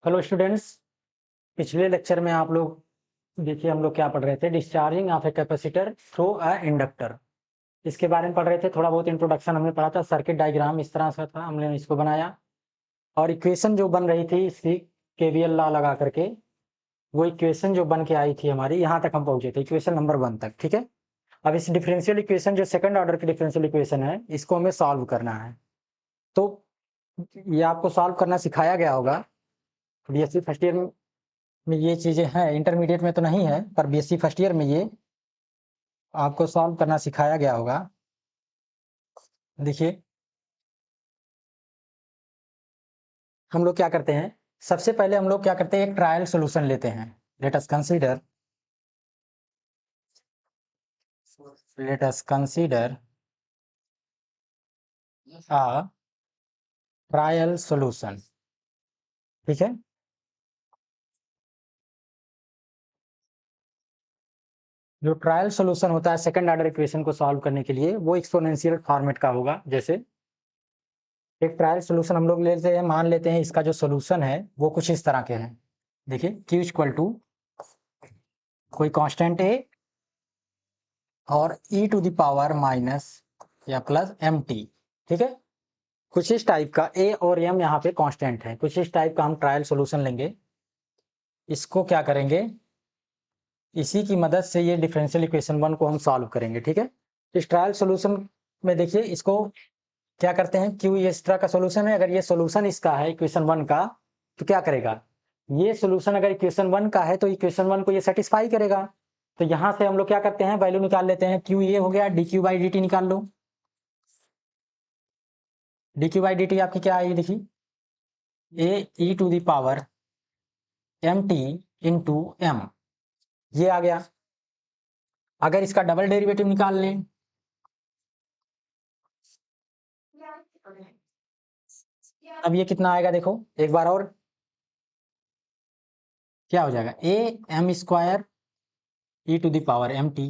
Hello students, पिछले lecture में आप लोग देखिए हम लोग क्या पढ़ रहे थे, discharging of a capacitor through a inductor. इसके बारे में पढ़ रहे थे। थोड़ा बहुत इंट्रोडक्शन हमने पढ़ा था। सर्किट डायग्राम इस तरह से था, हमने इसको बनाया और इक्वेशन जो बन रही थी इसकी केवीएल लॉ लगा करके, वो इक्वेशन जो बन के आई थी हमारी, यहाँ तक हम पहुंचे थे, इक्वेशन नंबर 1 तक। ठीक है, अब इस डिफरेंशियल इक्वेशन जो सेकंड ऑर्डर की डिफरेंशियल इक्वेशन है, इसको हमें सॉल्व करना है। तो ये आपको सॉल्व करना सिखाया गया होगा बीएससी फर्स्ट ईयर में। ये चीज़ें हैं, इंटरमीडिएट में तो नहीं है, पर बीएससी फर्स्ट ईयर में ये आपको सॉल्व करना सिखाया गया होगा। देखिए हम लोग क्या करते हैं, सबसे पहले हम लोग क्या करते हैं, एक ट्रायल सॉल्यूशन लेते हैं। Let us consider a trial solution. ठीक है, जो ट्रायल सॉल्यूशन होता है सेकंड ऑर्डर इक्वेशन को सॉल्व करने के लिए, वो एक्सपोनेंशियल फॉर्मेट का होगा। जैसे एक ट्रायल सॉल्यूशन हम लोग लेते हैं, मान लेते हैं इसका जो सॉल्यूशन है वो कुछ इस तरह के हैं। देखिए Q इक्वल टू कोई कांस्टेंट है और e to the power minus या प्लस mt। ठीक है, कुछ इस टाइप का a और m यहाँ पे कांस्टेंट है, कुछ इस टाइप का हम ट्रायल सॉल्यूशन लेंगे। इसको क्या करेंगे, इसी की मदद से ये डिफरेंशियल इक्वेशन 1 को हम सॉल्व करेंगे। ठीक है, इस ट्रायल सॉल्यूशन में देखिए इसको क्या करते हैं, क्यों ये इस तरह का सॉल्यूशन है। अगर ये सॉल्यूशन इसका है इक्वेशन 1 का, तो क्या करेगा, ये सॉल्यूशन अगर इक्वेशन 1 का है तो इक्वेशन 1 को ये सेटिस्फाई करेगा। तो यहां से हम लोग क्या करते हैं, वैल्यू निकाल लेते हैं। क्यू ये हो गया, D Q by D T निकाल लो। D Q by D T आपकी क्या आएगी, देखिए A E to the power M T into M, ये आ गया। अगर इसका डबल डेरिवेटिव निकाल लें, अब ये कितना आएगा, देखो एक बार और, क्या हो जाएगा, A M square E to the power M T.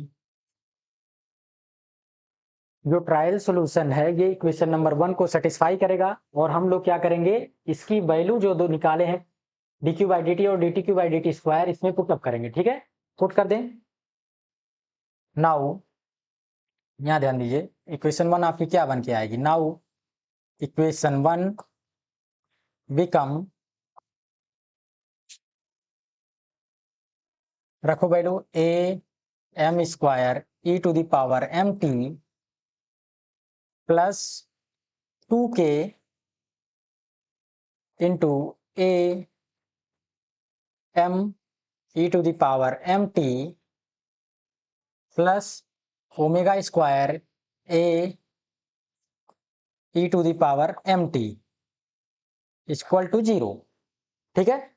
जो ट्रायल सॉल्यूशन है ये इक्वेशन नंबर 1 को सेटिस्फाई करेगा। और हम लोग क्या करेंगे, इसकी वैल्यू जो दो निकाले हैं D Q by D T और D T Q by D T square, इसमें पुटअप करेंगे। ठीक है, पुट कर दें। नाउ यहाँ ध्यान दीजिए, इक्वेशन 1 आपकी क्या बन के आएगी। नाउ इक्वेशन 1 बिकम, रखो value A M square E to the power M T plus 2k into A M E to the power M T plus omega square A E to the power M T equal to 0। ठीक है,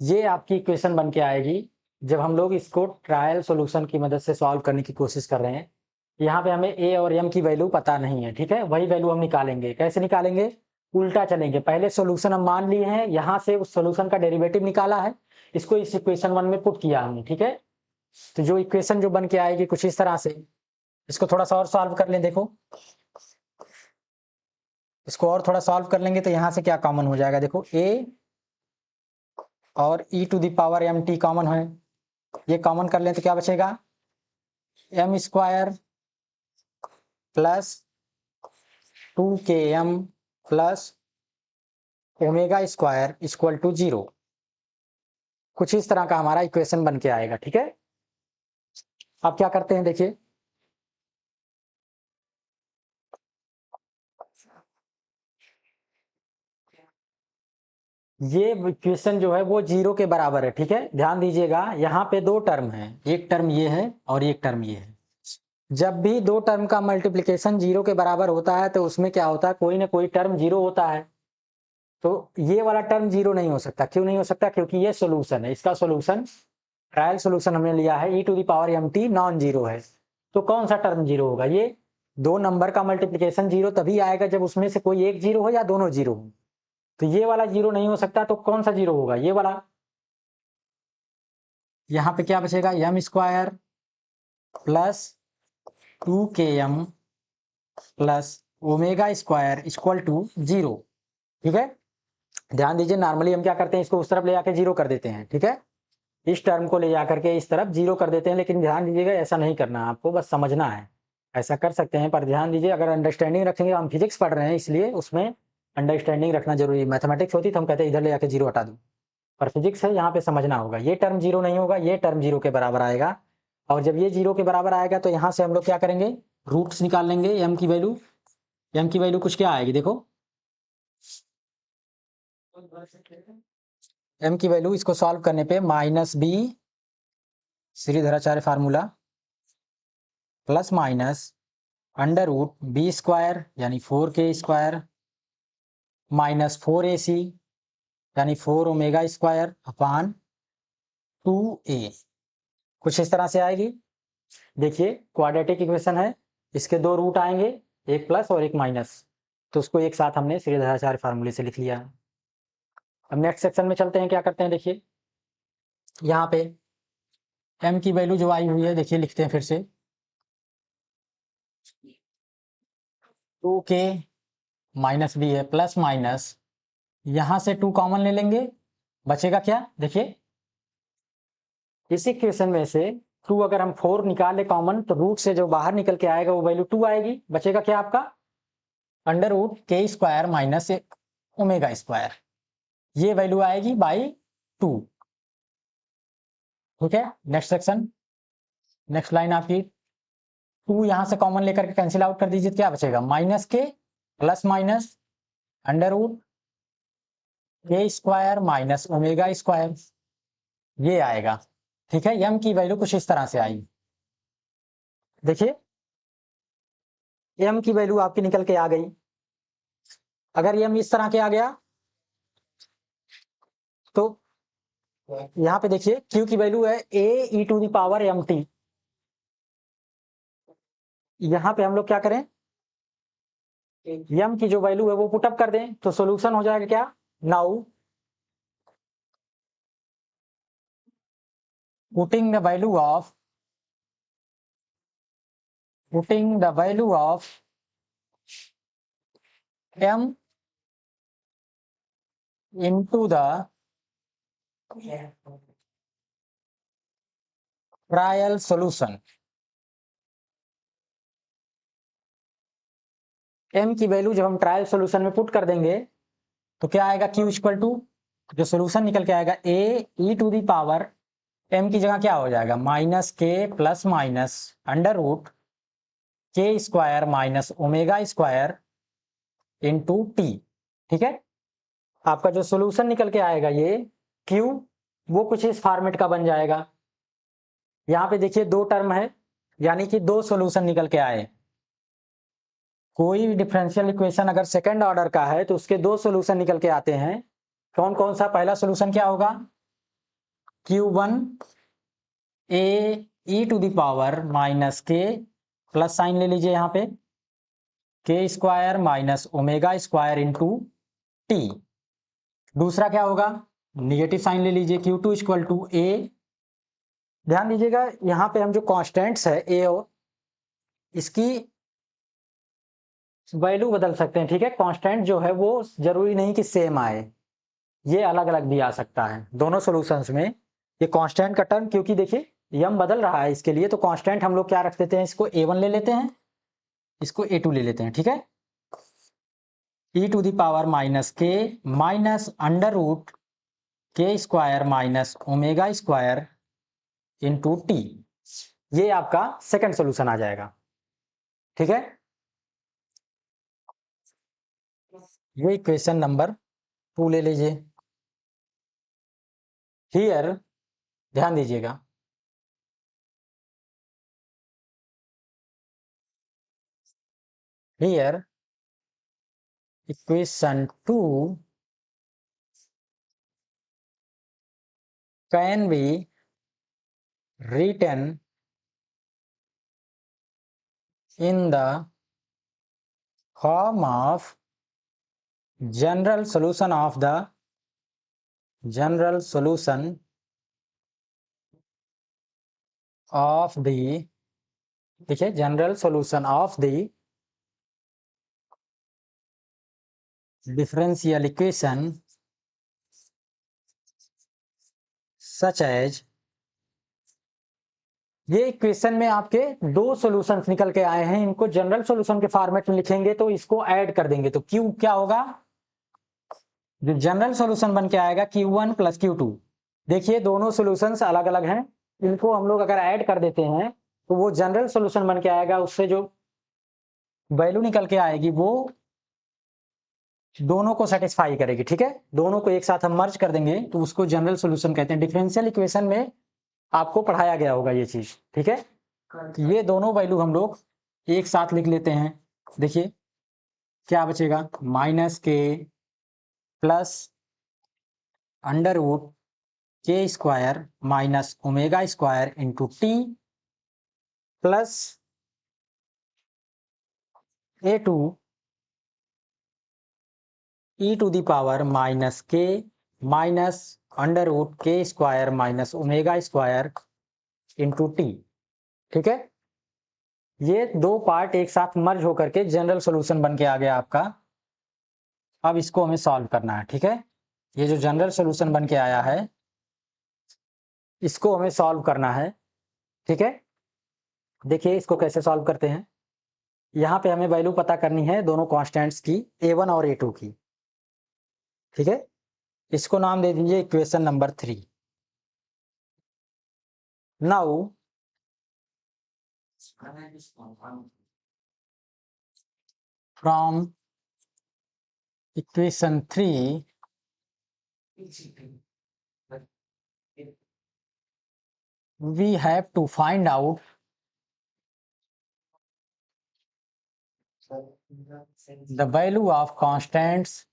ये आपकी equation बन के आएगी जब हम लोग इसको ट्रायल सॉल्यूशन की मदद से सॉल्व करने की कोशिश कर रहे हैं। यहाँ पे हमें ए और एम की वैल्यू पता नहीं है। ठीक है, वही वैल्यू हम निकालेंगे। कैसे निकालेंगे, उल्टा चलेंगे। पहले सॉल्यूशन हम मान लिए हैं, यहाँ से उस सॉल्यूशन का डेरिवेटिव निकाला है, इसको इस इक्वेशन 1 में पुट किया हमने। ठीक है, तो जो इक्वेशन जो बन के आएगी कुछ इस तरह से, इसको थोड़ा सा और सॉल्व कर लें। देखो इसको और थोड़ा सॉल्व कर लेंगे तो यहाँ से क्या कॉमन हो जाएगा, देखो ए और e to the power M T common है, ये कॉमन कर लें तो क्या बचेगा, M square plus 2km plus omega square equal to 0। कुछ इस तरह का हमारा इक्वेशन बन के आएगा। ठीक है, अब क्या करते हैं, देखिए ये इक्वेशन जो है वो 0 के बराबर है। ठीक है, ध्यान दीजिएगा, यहाँ पे दो टर्म है, एक टर्म ये है और एक टर्म ये है। जब भी दो टर्म का मल्टीप्लिकेशन 0 के बराबर होता है तो उसमें क्या होता है, कोई ना कोई टर्म 0 होता है। तो ये वाला टर्म 0 नहीं हो सकता। क्यों नहीं हो सकता, क्योंकि ये सोल्यूशन है, इसका सोल्यूशन ट्रायल सोल्यूशन हमने लिया है, ई to the power M T non zero है। तो कौन सा टर्म 0 होगा, ये दो नंबर का मल्टीप्लिकेशन 0 तभी आएगा जब उसमें से कोई एक 0 हो या दोनों 0 हो। तो ये वाला 0 नहीं हो सकता, तो कौन सा 0 होगा, ये वाला। यहाँ पे क्या बचेगा, M square plus 2km plus omega square equal to 0। ठीक है, ध्यान दीजिए, नॉर्मली हम क्या करते हैं, इसको उस तरफ ले जाके जीरो कर देते हैं, ठीक है, इस टर्म को ले जाकर के इस तरफ जीरो कर देते हैं, लेकिन ध्यान दीजिएगा ऐसा नहीं करना, आपको बस समझना है। ऐसा कर सकते हैं पर ध्यान दीजिए, अगर अंडरस्टैंडिंग रखेंगे, हम फिजिक्स पढ़ रहे हैं इसलिए उसमें अंडरस्टैंडिंग रखना जरूरी है। मैथमेटिक्स होती तो हम कहते इधर ले जाके जीरो हटा दूं, पर फिजिक्स है, यहाँ पे समझना होगा। ये टर्म जीरो नहीं होगा, ये टर्म जीरो के बराबर आएगा, और जब ये जीरो के बराबर आएगा तो यहाँ से हम लोग क्या करेंगे, रूट्स निकाल लेंगे। एम की वैल्यू कुछ क्या आएगी, देखो एम की वैल्यू इसको सॉल्व करने पे -b Shridharacharya formula plus minus √b² यानी 4k² माइनस 4ac यानी 4ω² अपान 2a, कुछ इस तरह से आएगी। देखिए क्वाड्रेटिक इक्वेशन है, इसके दो रूट आएंगे, एक प्लस और एक माइनस, तो उसको एक साथ हमने श्रीधराचार्य फार्मूले से लिख लिया। अब नेक्स्ट सेक्शन में चलते हैं, क्या करते हैं, देखिए यहाँ पे m की वैल्यू जो आई हुई है, देखिए लिखते हैं फिर से 2k -b है, प्लस माइनस यहां से 2 कॉमन ले लेंगे, बचेगा क्या, देखिए इस इक्वेशन में से 2 अगर हम 4 निकाले कॉमन, तो रूट से जो बाहर निकल के आएगा वो वैल्यू 2 आएगी, बचेगा क्या आपका √k² - ω², ये वैल्यू आएगी बाई 2, ठीक है। नेक्स्ट सेक्शन, नेक्स्ट लाइन आपकी 2 यहां से कॉमन लेकर के कैंसिल आउट कर दीजिए, क्या बचेगा -k प्लस माइनस √k² - ω², ये आएगा, ठीक है। m की वैल्यू कुछ इस तरह से आई, देखिए m की वैल्यू आपकी निकल के आ गई। अगर m इस तरह के आ गया तो यहाँ पे देखिए q की वैल्यू है a e⁻mt, यहाँ पे हम लोग क्या करें, m की जो वैल्यू है वो पुटअप कर दें, तो सॉल्यूशन हो जाएगा क्या, now putting the value of m into the trial solution. m की वैल्यू जब हम ट्रायल सॉल्यूशन में पुट कर देंगे तो क्या आएगा, q इक्वल टू जो सॉल्यूशन निकल के आएगा a e⁻ m की जगह क्या हो जाएगा -k plus minus √k² - ω² into t, ठीक है। आपका जो सॉल्यूशन निकल के आएगा ये q, वो कुछ इस फॉर्मेट का बन जाएगा। यहाँ पे देखिए दो टर्म है, यानी कि दो सॉल्यूशन निकल के आए। कोई भी डिफरेंशियल इक्वेशन अगर सेकंड ऑर्डर का है तो उसके दो सॉल्यूशन निकल के आते हैं। कौन कौन सा, पहला सॉल्यूशन क्या होगा, q1 a e⁻ plus sign ले लीजिए यहाँ पे k² - ω² इंटू t। दूसरा क्या होगा, निगेटिव साइन ले लीजिए q2 इक्वल टू a। ध्यान दीजिएगा यहाँ पे हम जो कॉन्स्टेंट्स है a और इसकी वैल्यू बदल सकते हैं, ठीक है। कांस्टेंट जो है वो जरूरी नहीं कि सेम आए, ये अलग अलग भी आ सकता है दोनों सॉल्यूशंस में। ये कांस्टेंट का टर्म, क्योंकि देखिए यम बदल रहा है इसके लिए, तो कांस्टेंट हम लोग क्या रख देते हैं, इसको a1 ले लेते हैं, इसको a2 ले लेते हैं, ठीक है। e⁻ -k minus √k² - ω² into t, ये आपका सेकंड सॉल्यूशन आ जाएगा, ठीक है। ये इक्वेशन नंबर 2 ले लीजिए। हियर ध्यान दीजिएगा, here equation 2 can be written in the form of general solution of the देखिए general solution of the differential equation such as, ये इक्वेशन में आपके दो सॉल्यूशंस निकल के आए हैं, इनको जनरल सॉल्यूशन के फॉर्मेट में लिखेंगे तो इसको ऐड कर देंगे तो Q क्या होगा, जो जनरल सॉल्यूशन बन के आएगा Q1 + Q2। देखिए दोनों सॉल्यूशंस अलग अलग हैं, इनको हम लोग अगर ऐड कर देते हैं तो वो जनरल सॉल्यूशन बन के आएगा, उससे जो वैल्यू निकल के आएगी वो दोनों को सेटिस्फाई करेगी। ठीक है, दोनों को एक साथ हम मर्ज कर देंगे तो उसको जनरल सॉल्यूशन कहते हैं। डिफरेंशियल इक्वेशन में आपको पढ़ाया गया होगा ये चीज। ठीक है, ये दोनों वैल्यू हम लोग एक साथ लिख लेते हैं। देखिए क्या बचेगा, -k plus √k² minus ω² into T plus A2 e⁻ -k minus √k² minus ω² into T. ठीक है, ये दो पार्ट एक साथ मर्ज होकर के जनरल सॉल्यूशन बन के आ गया आपका। अब इसको हमें सॉल्व करना है। ठीक है, ये जो जनरल सॉल्यूशन बन के आया है इसको हमें सॉल्व करना है। ठीक है, देखिए इसको कैसे सॉल्व करते हैं। यहाँ पे हमें वैल्यू पता करनी है दोनों कांस्टेंट्स की, A1 और A2 की। ठीक है, इसको नाम दे दीजिए equation number 3। Now from equation 3 we have to find out the value of constants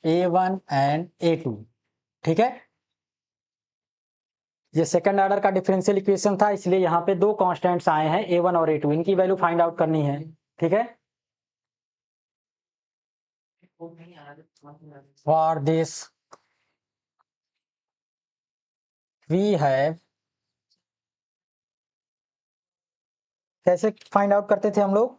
A1 and A2। ठीक है, ये सेकंड ऑर्डर का डिफरेंशियल इक्वेशन था, इसलिए यहाँ पे दो कांस्टेंट्स आए हैं A1 और A2, इनकी वैल्यू फाइंड आउट करनी है। ठीक है, फॉर दिस वी हैव, कैसे फाइंड आउट करते थे हम लोग,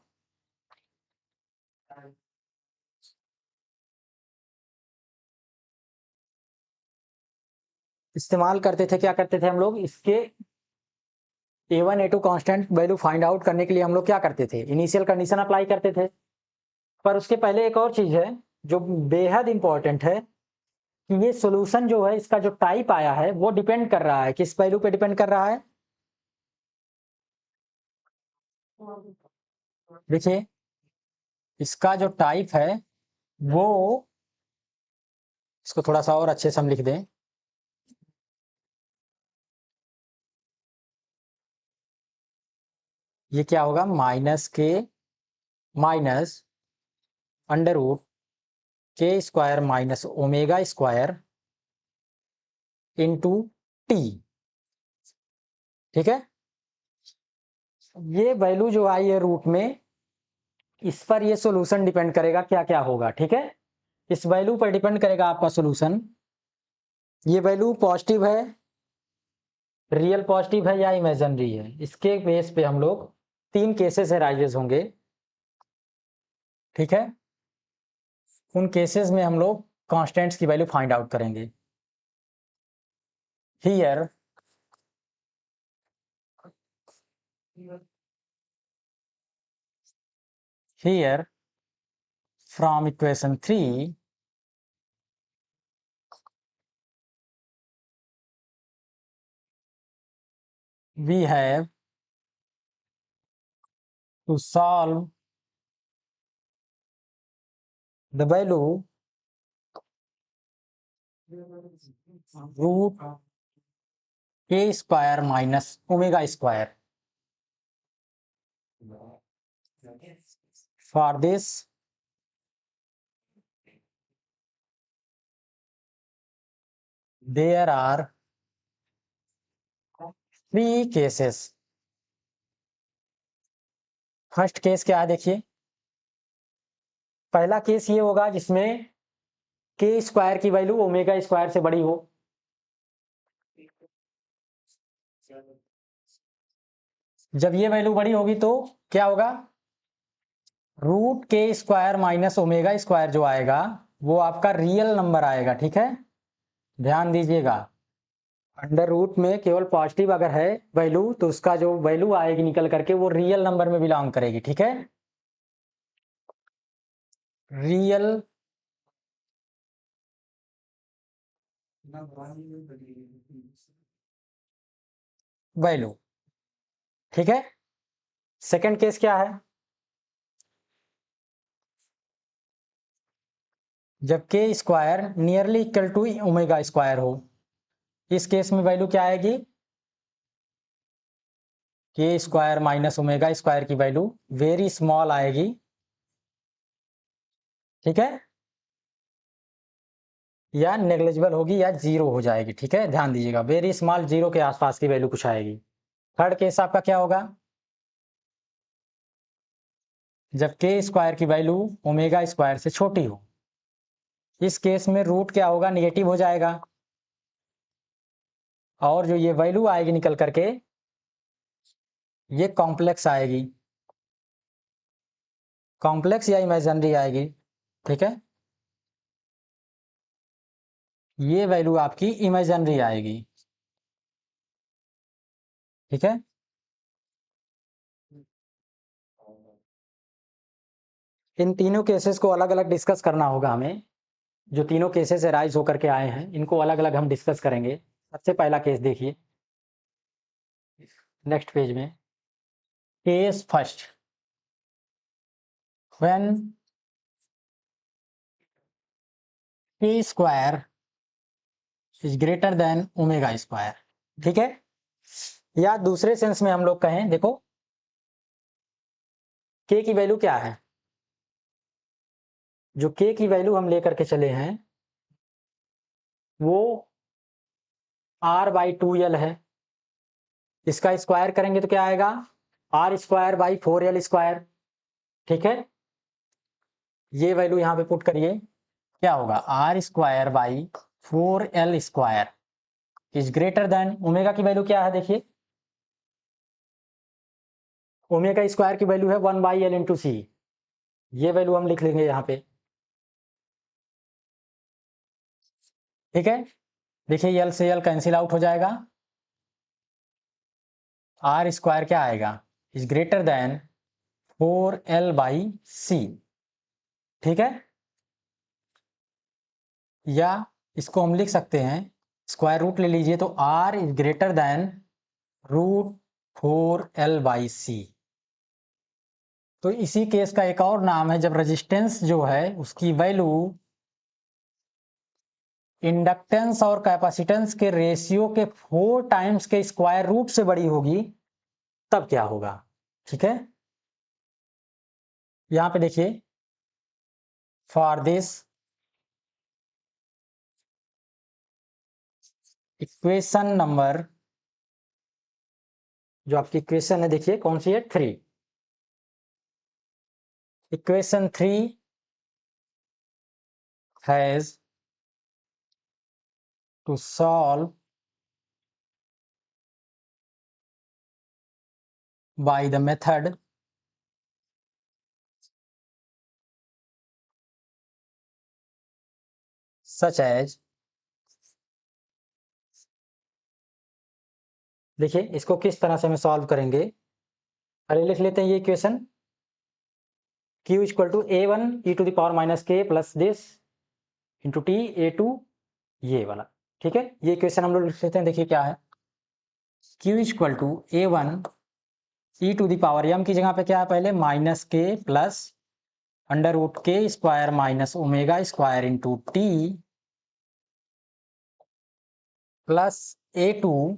इस्तेमाल करते थे, क्या करते थे हम लोग, इसके A1 A2 constant value find out करने के लिए हम लोग क्या करते थे, इनिशियल कंडीशन अप्लाई करते थे। पर उसके पहले एक और चीज है जो बेहद इंपॉर्टेंट है कि ये सॉल्यूशन जो है इसका जो टाइप आया है वो डिपेंड कर रहा है, किस वैल्यू पे डिपेंड कर रहा है। देखिए इसका जो टाइप है वो, इसको थोड़ा सा और अच्छे से हम लिख दें, ये क्या होगा, -k minus √k² minus ω² into T. ठीक है, ये वैल्यू जो आई है रूट में, इस पर ये सॉल्यूशन डिपेंड करेगा क्या क्या होगा। ठीक है, इस वैल्यू पर डिपेंड करेगा आपका सॉल्यूशन। ये वैल्यू पॉजिटिव है, रियल पॉजिटिव है या इमेजिनरी है, इसके बेस पे हम लोग तीन केसेस अराइजेस होंगे। ठीक है, उन केसेस में हम लोग कांस्टेंट्स की वैल्यू फाइंड आउट करेंगे। Here here from equation 3 we have to solve the value √k² minus ω²। For this there are three cases। First case क्या है, देखिए पहला केस ये होगा जिसमें k² की वैल्यू ω² से बड़ी हो। जब ये वैल्यू बड़ी होगी तो क्या होगा, root K square minus omega square जो आएगा वो आपका रियल नंबर आएगा, ठीक है, ध्यान दीजिएगा। अंडर रूट में केवल पॉजिटिव अगर है वैल्यू तो उसका जो वैल्यू आएगी निकल करके वो रियल नंबर में बिलोंग करेगी, ठीक है। रियल वैल्यू, ठीक है। सेकंड केस क्या है, जब K square nearly equal to omega square हो, इस केस में वैल्यू क्या आएगी, K square minus omega square की वैल्यू वेरी स्मॉल आएगी, ठीक है, या नेग्लिजिबल होगी या जीरो हो जाएगी, ठीक है, ध्यान दीजिएगा, वेरी स्मॉल, जीरो के आसपास की वैल्यू कुछ आएगी। थर्ड केस आपका क्या होगा, जब के स्क्वायर की वैल्यू ओमेगा स्क्वायर से छोटी हो, इस केस में रूट क्या होगा, निगेटिव हो जाएगा, और जो ये वैल्यू आएगी निकल करके ये कॉम्प्लेक्स आएगी, कॉम्प्लेक्स या इमेजिनरी आएगी, ठीक है, ये वैल्यू आपकी इमेजिनरी आएगी, ठीक है। इन तीनों केसेस को अलग अलग डिस्कस करना होगा हमें, जो तीनों केसेस राइज होकर के आए हैं इनको अलग अलग हम डिस्कस करेंगे। सबसे पहला केस देखिए नेक्स्ट पेज में, केस फर्स्ट, व्हेन के square is greater than omega square, ठीक है, या दूसरे सेंस में हम लोग कहें, देखो के की वैल्यू क्या है, जो के की वैल्यू हम लेकर के चले हैं वो r/2l है, इसका स्क्वायर करेंगे तो क्या आएगा, r² / 4l स्क्वायर, ठीक है, ये वैल्यू यहां पे पुट करिए, क्या होगा, r² / 4l square is greater than, omega की वैल्यू क्या है देखिए, ओमेगा स्क्वायर की वैल्यू है 1/l इंटू सी, ये वैल्यू हम लिख लेंगे यहाँ पे, ठीक है, देखिए यल से यल कैंसिल आउट हो जाएगा, r² क्या आएगा, इज ग्रेटर देन 4l/c, ठीक है, या इसको हम लिख सकते हैं, स्क्वायर रूट ले लीजिए तो r is greater than √4l/c। तो इसी केस का एक और नाम है, जब रेजिस्टेंस जो है उसकी वैल्यू इंडक्टेंस और कैपेसिटेंस के रेशियो के 4 टाइम्स के स्क्वायर रूट से बड़ी होगी, तब क्या होगा, ठीक है। यहां पे देखिए, फॉर दिस इक्वेशन नंबर, जो आपकी इक्वेशन है देखिए कौन सी है, 3, equation 3 has to solve by the method such as, देखिए इसको किस तरह से हम सॉल्व करेंगे, पहले लिख लेते हैं ये equation, q equal to a1 e⁻k plus this into t a2 ये वाला, ठीक है, ये इक्वेशन हम लोग लिख लेते हैं, देखिए क्या है, q equal to a1 e⁻m की जगह पे क्या है, पहले -k plus √k² minus omega square into t plus a2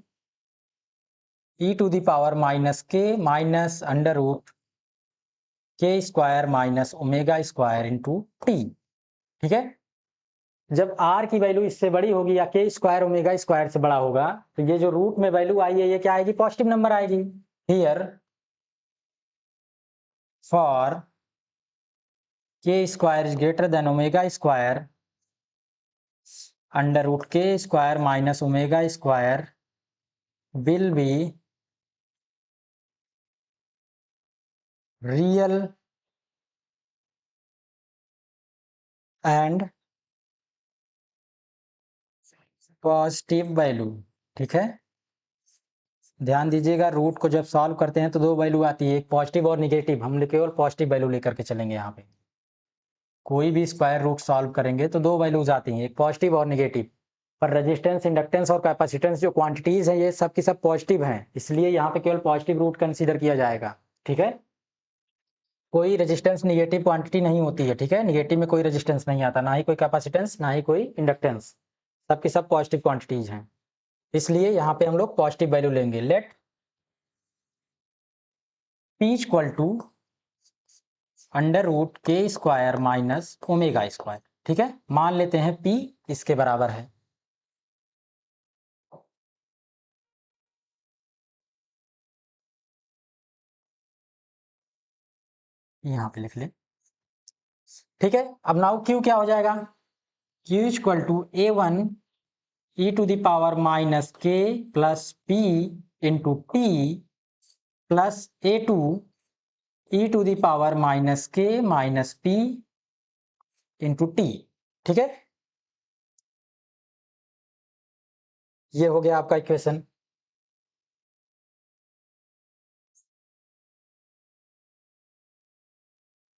e⁻k minus √k² minus omega square into t, ठीक है। जब r की वैल्यू इससे बड़ी होगी या k स्क्वायर ओमेगा स्क्वायर से बड़ा होगा तो ये जो रूट में वैल्यू आई है ये क्या आएगी, पॉजिटिव नंबर आएगी। Here for k square is greater than omega square √k² minus omega square will be real and positive value. ठीक है, ध्यान दीजिएगा, रूट को जब सॉल्व करते हैं तो दो वैल्यू आती है, एक पॉजिटिव और निगेटिव। हम केवल पॉजिटिव वैल्यू लेकर के चलेंगे। यहाँ पे कोई भी स्क्वायर रूट सॉल्व करेंगे तो दो वैल्यूज आती हैं, एक पॉजिटिव और निगेटिव। पर रेजिस्टेंस, इंडक्टेंस और कैपेसिटेंस जो क्वांटिटीज हैं ये सब की सब पॉजिटिव हैं, इसलिए यहाँ पे केवल पॉजिटिव रूट कंसीडर किया जाएगा। ठीक है, कोई रेजिस्टेंस निगेटिव क्वांटिटी नहीं होती है। ठीक है, निगेटिव में कोई रेजिस्टेंस नहीं आता, ना ही कोई कैपेसिटेंस, ना ही कोई इंडक्टेंस, सब की सब पॉजिटिव क्वांटिटीज हैं, इसलिए यहाँ पे हम लोग पॉजिटिव वैल्यू लेंगे। Let P equal to under root K square minus omega square. ठीक है, मान लेते हैं पी इसके बराबर है। यहाँ पे लिख ले। ठीक है, अब नाउ क्यू क्या हो जाएगा, Q equal to A one E to the power minus K plus P into T plus A two e to the power minus के माइनस पी इंटू टी। ठीक है, ये हो गया आपका इक्वेशन।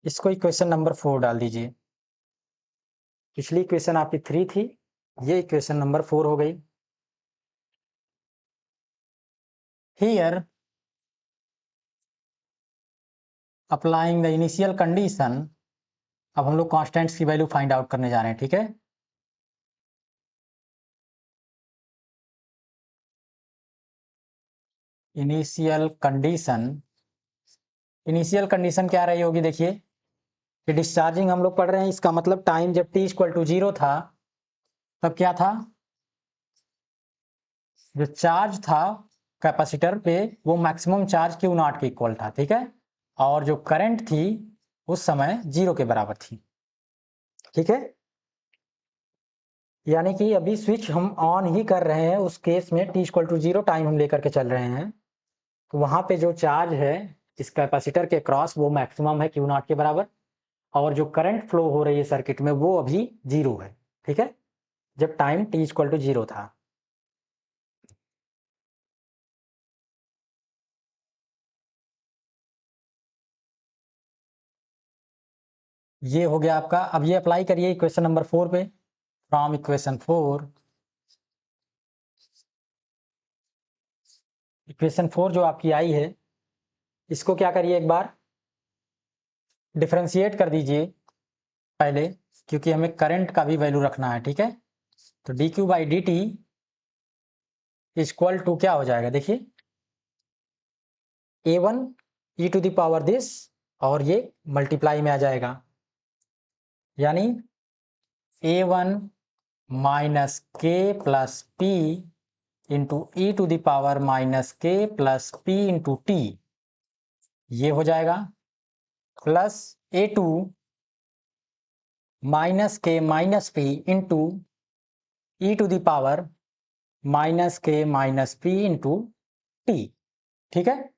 इसको इक्वेशन नंबर 4 डाल दीजिए। पिछली इक्वेशन आपकी 3 थी, ये इक्वेशन नंबर 4 हो गई। Here applying the initial condition, अब हम लोग कॉन्स्टेंट्स की वैल्यू फाइंड आउट करने जा रहे हैं। ठीक है, इनिशियल कंडीशन, इनिशियल कंडीशन क्या रही होगी, देखिए कि डिस्चार्जिंग हम लोग पढ़ रहे हैं, इसका मतलब टाइम जब t इक्वल टू 0 था तब क्या था, जो चार्ज था कैपेसिटर पे वो मैक्सिमम चार्ज क्यू नॉट के इक्वल था। ठीक है, और जो करंट थी उस समय 0 के बराबर थी। ठीक है, यानी कि अभी स्विच हम ऑन ही कर रहे हैं, उस केस में t इक्वल टू 0 टाइम हम लेकर के चल रहे हैं, तो वहां पे जो चार्ज है इस कैपेसिटर के क्रॉस वो मैक्सिमम है क्यू नॉट के बराबर, और जो करंट फ्लो हो रही है सर्किट में वो अभी 0 है। ठीक है, जब टाइम t इक्वल टू 0 था। ये हो गया आपका। अब ये अप्लाई करिए इक्वेशन नंबर 4 पे। फ्रॉम इक्वेशन 4, इक्वेशन 4 जो आपकी आई है इसको क्या करिए, एक बार डिफरेंशिएट कर दीजिए पहले, क्योंकि हमें करंट का भी वैल्यू रखना है। ठीक है, तो D Q by D T equal to क्या हो जाएगा, देखिए A one E to the power this, और ये मल्टीप्लाई में आ जाएगा, यानी A one minus K plus P into E to the power minus K plus P into T, ये हो जाएगा, प्लस ए टू माइनस के minus P into E to the power minus के माइनस पी इंटू टी। ठीक है,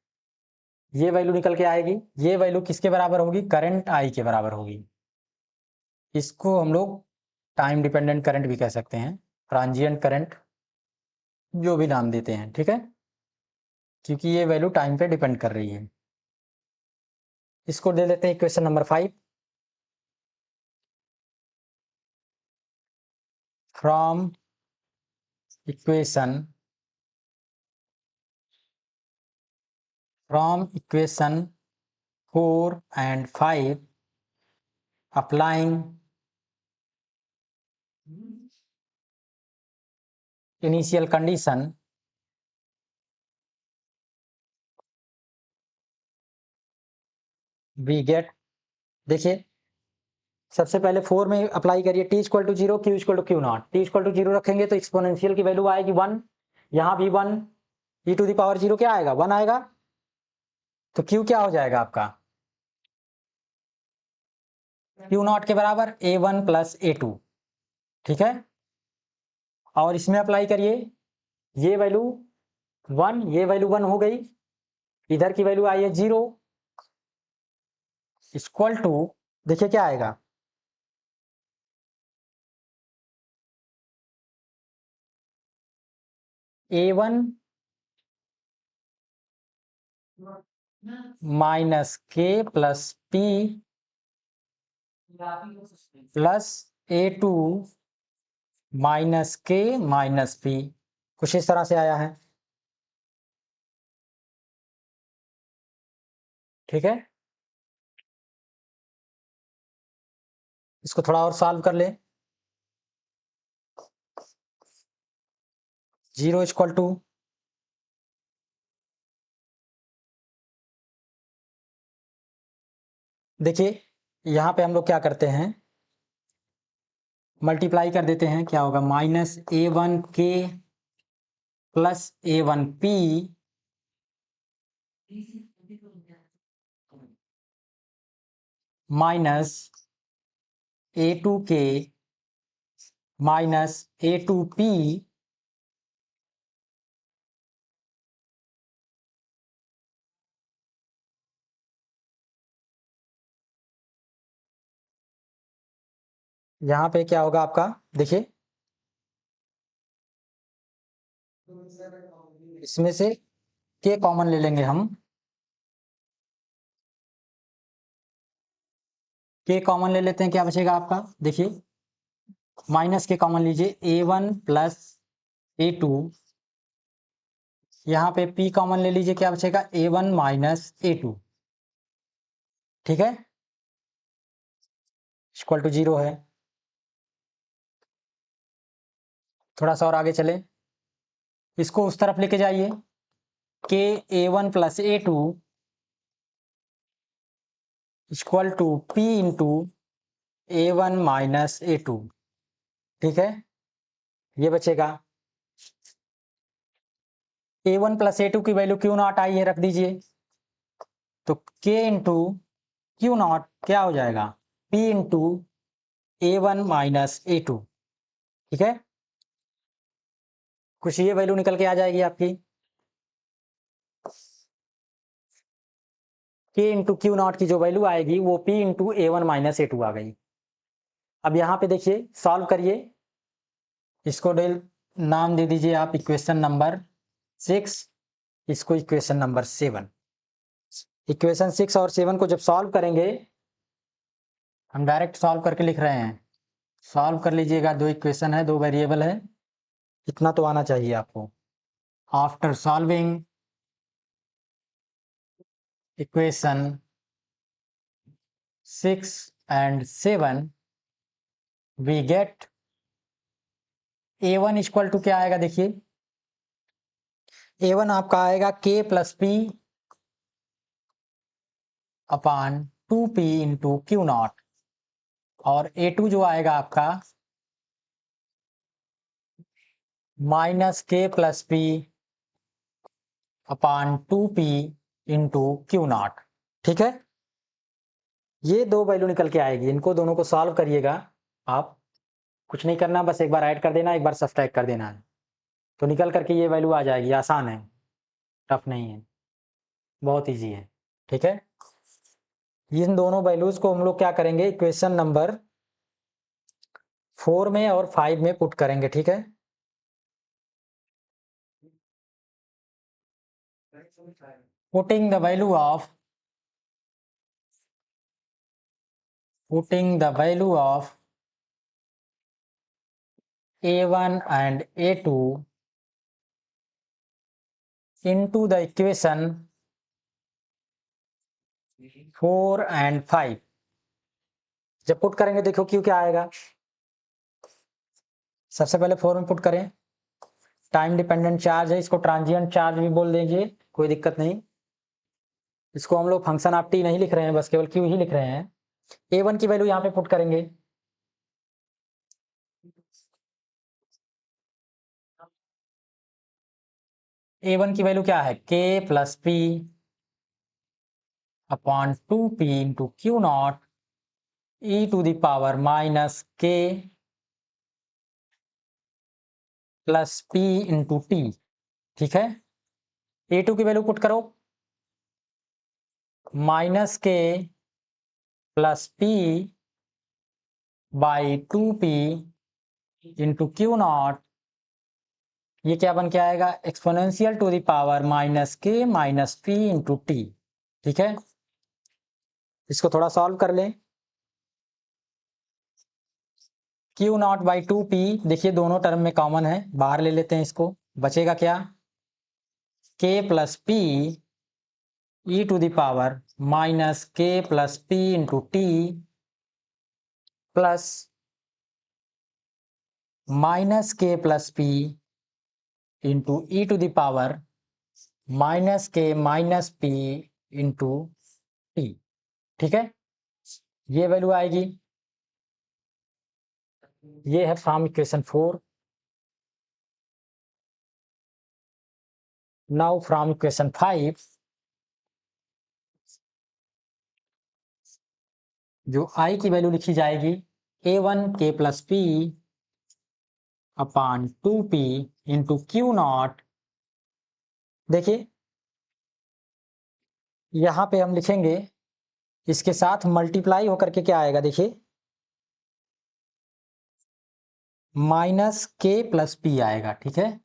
ये value निकल के आएगी, ये वैल्यू किसके बराबर होगी, करंट आई के बराबर होगी। इसको हम लोग टाइम डिपेंडेंट करंट भी कह सकते हैं, ट्रांजिएंट करंट, जो भी नाम देते हैं। ठीक है, क्योंकि ये वैल्यू टाइम पे डिपेंड कर रही है। इसको दे देते हैं equation number 5। From equation from equation 4 and 5, applying initial condition, we get, देखिए सबसे पहले 4 में अप्लाई करिए, t equal to 0 q equal to Q naught, t equal to 0 रखेंगे तो एक्सपोनेंशियल की वैल्यू आएगी 1, यहाँ भी 1, e टू द पावर 0 क्या आएगा, 1 आएगा, तो q क्या हो जाएगा आपका, क्यू नॉट के बराबर a1 प्लस a2। ठीक है, और इसमें अप्लाई करिए, ये वैल्यू 1, ये वैल्यू 1 हो गई, इधर की वैल्यू आई है 0, इक्वल टू, देखिए क्या आएगा, A1 minus K plus P plus A2 minus के माइनस पी, कुछ इस तरह से आया है। ठीक है, इसको थोड़ा और सॉल्व कर ले। 0 इक्वल टू देखिए यहाँ पे हम लोग क्या करते हैं, मल्टीप्लाई कर देते हैं, क्या होगा minus A1 K plus A1 P minus A2 के माइनस A2 पी यहाँ पे क्या होगा आपका, देखिए इसमें से के कॉमन ले लेंगे हम, के कॉमन ले लेते हैं, क्या बचेगा आपका, देखिए माइनस के कॉमन लीजिए A1 प्लस A2, यहाँ पे P कॉमन ले लीजिए, क्या बचेगा A1 माइनस A2, ठीक है, इक्वल टू 0 है। थोड़ा सा और आगे चले, इसको उस तरफ लेके जाइए, के A1 plus A2 equal to P into A1 minus A2, ठीक है, ये बचेगा। A1 प्लस A2 की वैल्यू क्यू नॉट आई है, रख दीजिए, तो K इंटू क्यू नॉट क्या हो जाएगा P into A1 minus A2, ठीक है, कुछ ये वैल्यू निकल के आ जाएगी आपकी, K इंटू क्यू नॉट की जो वैल्यू आएगी वो P into A1 minus A2 आ गई। अब यहाँ पे देखिए सॉल्व करिए, इसको नाम दे दीजिए आप इक्वेशन नंबर 6, इसको इक्वेशन नंबर 7। इक्वेशन 6 और 7 को जब सॉल्व करेंगे, हम डायरेक्ट सॉल्व करके लिख रहे हैं, सॉल्व कर लीजिएगा, दो इक्वेशन है, दो वेरिएबल है, इतना तो आना चाहिए आपको। After solving equation 6 and 7 we get A1 equal to क्या आएगा, देखिए A1 आपका आएगा K plus P upon 2P into Q naught, और A2 जो आएगा आपका minus K plus P upon 2P into Q naught, ठीक है, ये दो वैल्यू निकल के आएगी, इनको दोनों को सॉल्व करिएगा आप, कुछ नहीं करना, बस एक बार ऐड कर देना, एक बार सब्सट्रैक्ट कर देना है, तो निकल करके ये वैल्यू आ जाएगी, आसान है, टफ नहीं है, बहुत इजी है, ठीक है। इन दोनों वैल्यूज को हम लोग क्या करेंगे, इक्वेशन नंबर 4 में और 5 में पुट करेंगे, ठीक है। Putting the value of A1 and A2 into the equation 4 and 5, जब पुट करेंगे देखो क्यों क्या आएगा, सबसे पहले 4 में पुट करें, टाइम डिपेंडेंट चार्ज है, इसको ट्रांजिएंट चार्ज भी बोल देंगे, कोई दिक्कत नहीं, इसको हम लोग फंक्शन ऑफ टी नहीं लिख रहे हैं, बस केवल क्यू ही लिख रहे हैं। A1 की वैल्यू यहाँ पे पुट करेंगे, A1 की वैल्यू क्या है K plus P upon 2P into Q naught e to the power minus K plus P into T, ठीक है। A2 की वैल्यू पुट करो, minus K plus P by 2P into Q naught ये क्या बन के आएगा, exponential to the power minus के माइनस पी इंटू टी। ठीक है, इसको थोड़ा सॉल्व कर लें। Q naught by two P, देखिए दोनों टर्म में कॉमन है, बाहर ले लेते हैं इसको, बचेगा क्या, K plus P E to the power minus K plus P into T plus minus K plus P into E to the power minus के माइनस पी इंटू टी। ठीक है, ये वैल्यू आएगी, ये है from equation 4। Now from equation 5, जो आई की वैल्यू लिखी जाएगी a1 K plus P upon 2p into Q naught. देखिए यहां पे हम लिखेंगे, इसके साथ मल्टीप्लाई होकर के क्या आएगा, देखिए माइनस के प्लस पी आएगा। ठीक है,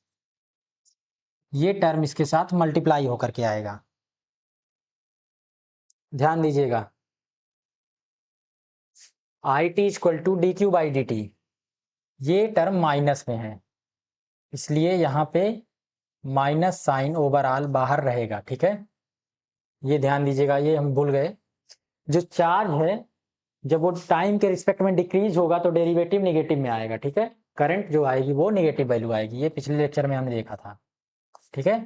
ये टर्म इसके साथ मल्टीप्लाई होकर के आएगा, ध्यान दीजिएगा। I T equal to D Q by D T, ये टर्म माइनस में है, इसलिए यहाँ पे माइनस साइन ओवरऑल बाहर रहेगा। ठीक है, ये ध्यान दीजिएगा, ये हम भूल गए। जो चार्ज है जब वो टाइम के रिस्पेक्ट में डिक्रीज होगा तो डेरिवेटिव नेगेटिव में आएगा। ठीक है, करंट जो आएगी वो नेगेटिव वैल्यू आएगी, ये पिछले लेक्चर में हमने देखा था। ठीक है,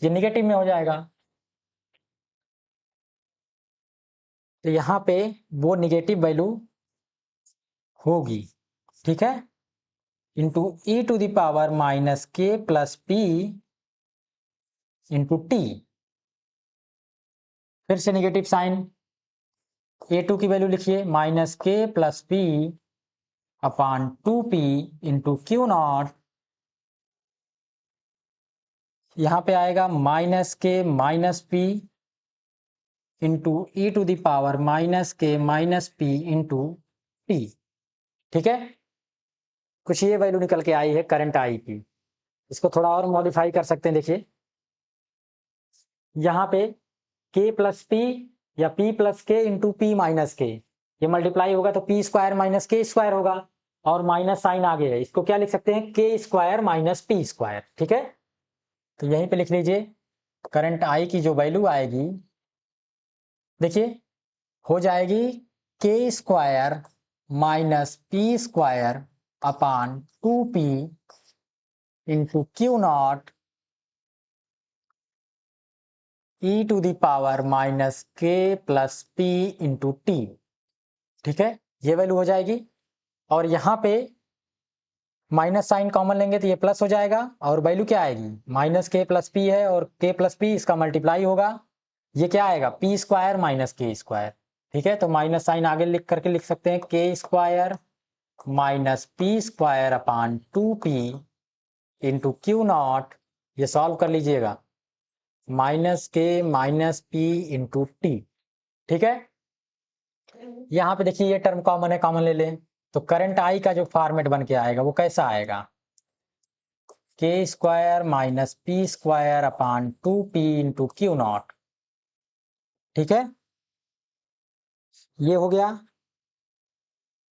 ये नेगेटिव में हो जाएगा, तो यहाँ पे वो नेगेटिव वैल्यू होगी। ठीक है, into E to the power minus K plus P into T, फिर से नेगेटिव साइन, a2 की वैल्यू लिखिए minus K plus P upon 2p into Q naught, यहाँ पे आएगा माइनस के minus P into E to the power minus के minus P into T. ठीक है, कुछ ये वैल्यू निकल के आई है करंट आई की। इसको थोड़ा और मॉडिफाई कर सकते हैं। देखिए यहाँ पे k प्लस पी या p प्लस के इंटू पी माइनस के, ये मल्टीप्लाई होगा तो पी स्क्वायर माइनस के स्क्वायर होगा, और माइनस साइन आगे है, इसको क्या लिख सकते हैं, के स्क्वायर माइनस पी स्क्वायर। ठीक है, तो यहीं पे लिख लीजिए करंट आई की जो वैल्यू आएगी, देखिए हो जाएगी K square minus P square upon 2p into Q naught E to the power minus K plus P into T. ठीक है, ये वैल्यू हो जाएगी, और यहाँ पे माइनस साइन कॉमन लेंगे तो ये प्लस हो जाएगा, और वैल्यू क्या आएगी, माइनस के प्लस पी है और के प्लस पी इसका मल्टीप्लाई होगा, ये क्या आएगा, पी स्क्वायर माइनस के स्क्वायर। ठीक है, तो माइनस साइन आगे लिख करके लिख सकते हैं के square minus P square upon 2p into Q naught, ये सॉल्व कर लीजिएगा, माइनस के माइनस पी इंटू टी। ठीक है, यहाँ पे देखिए ये टर्म कॉमन है, कॉमन ले लें, तो करंट आई का जो फॉर्मेट बन के आएगा वो कैसा आएगा, K square minus P square upon 2p into Q naught. ठीक है, ये हो गया,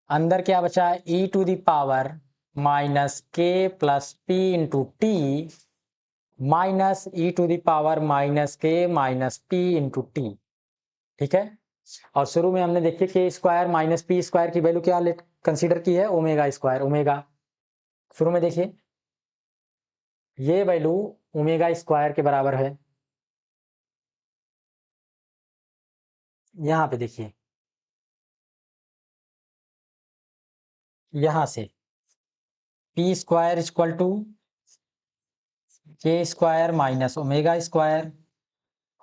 अंदर क्या बचा है, ई to the power minus K plus P into T minus E to the power minus के माइनस पी इंटू टी। ठीक है, और शुरू में हमने देखिए K square minus P square की वैल्यू क्या कंसीडर की है, ओमेगा स्क्वायर, ओमेगा शुरू में देखिए ये वैल्यू ओमेगा स्क्वायर के बराबर है। यहाँ पे देखिए यहाँ से पी स्क्वायर इक्वल टू के स्क्वायर माइनस ओमेगा स्क्वायर,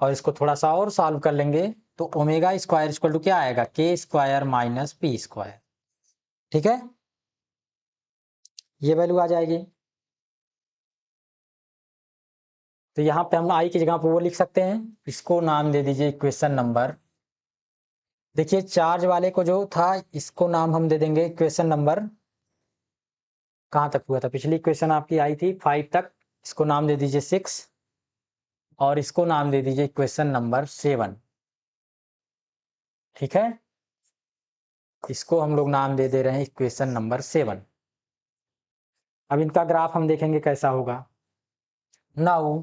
और इसको थोड़ा सा और सॉल्व कर लेंगे तो ओमेगा स्क्वायर इक्वल टू क्या आएगा, K square minus P square. ठीक है, ये वैल्यू आ जाएगी, तो यहाँ पे हम आई की जगह पर वो लिख सकते हैं, इसको नाम दे दीजिए इक्वेशन नंबर। देखिए चार्ज वाले को जो था इसको नाम हम दे देंगे इक्वेशन नंबर कहाँ तक हुआ था? पिछली इक्वेशन आपकी आई थी 5 तक, इसको नाम दे दीजिए 6 और इसको नाम दे दीजिए इक्वेशन नंबर 7। ठीक है, इसको हम लोग नाम दे रहे हैं इक्वेशन नंबर 7। अब इनका ग्राफ हम देखेंगे कैसा होगा। Now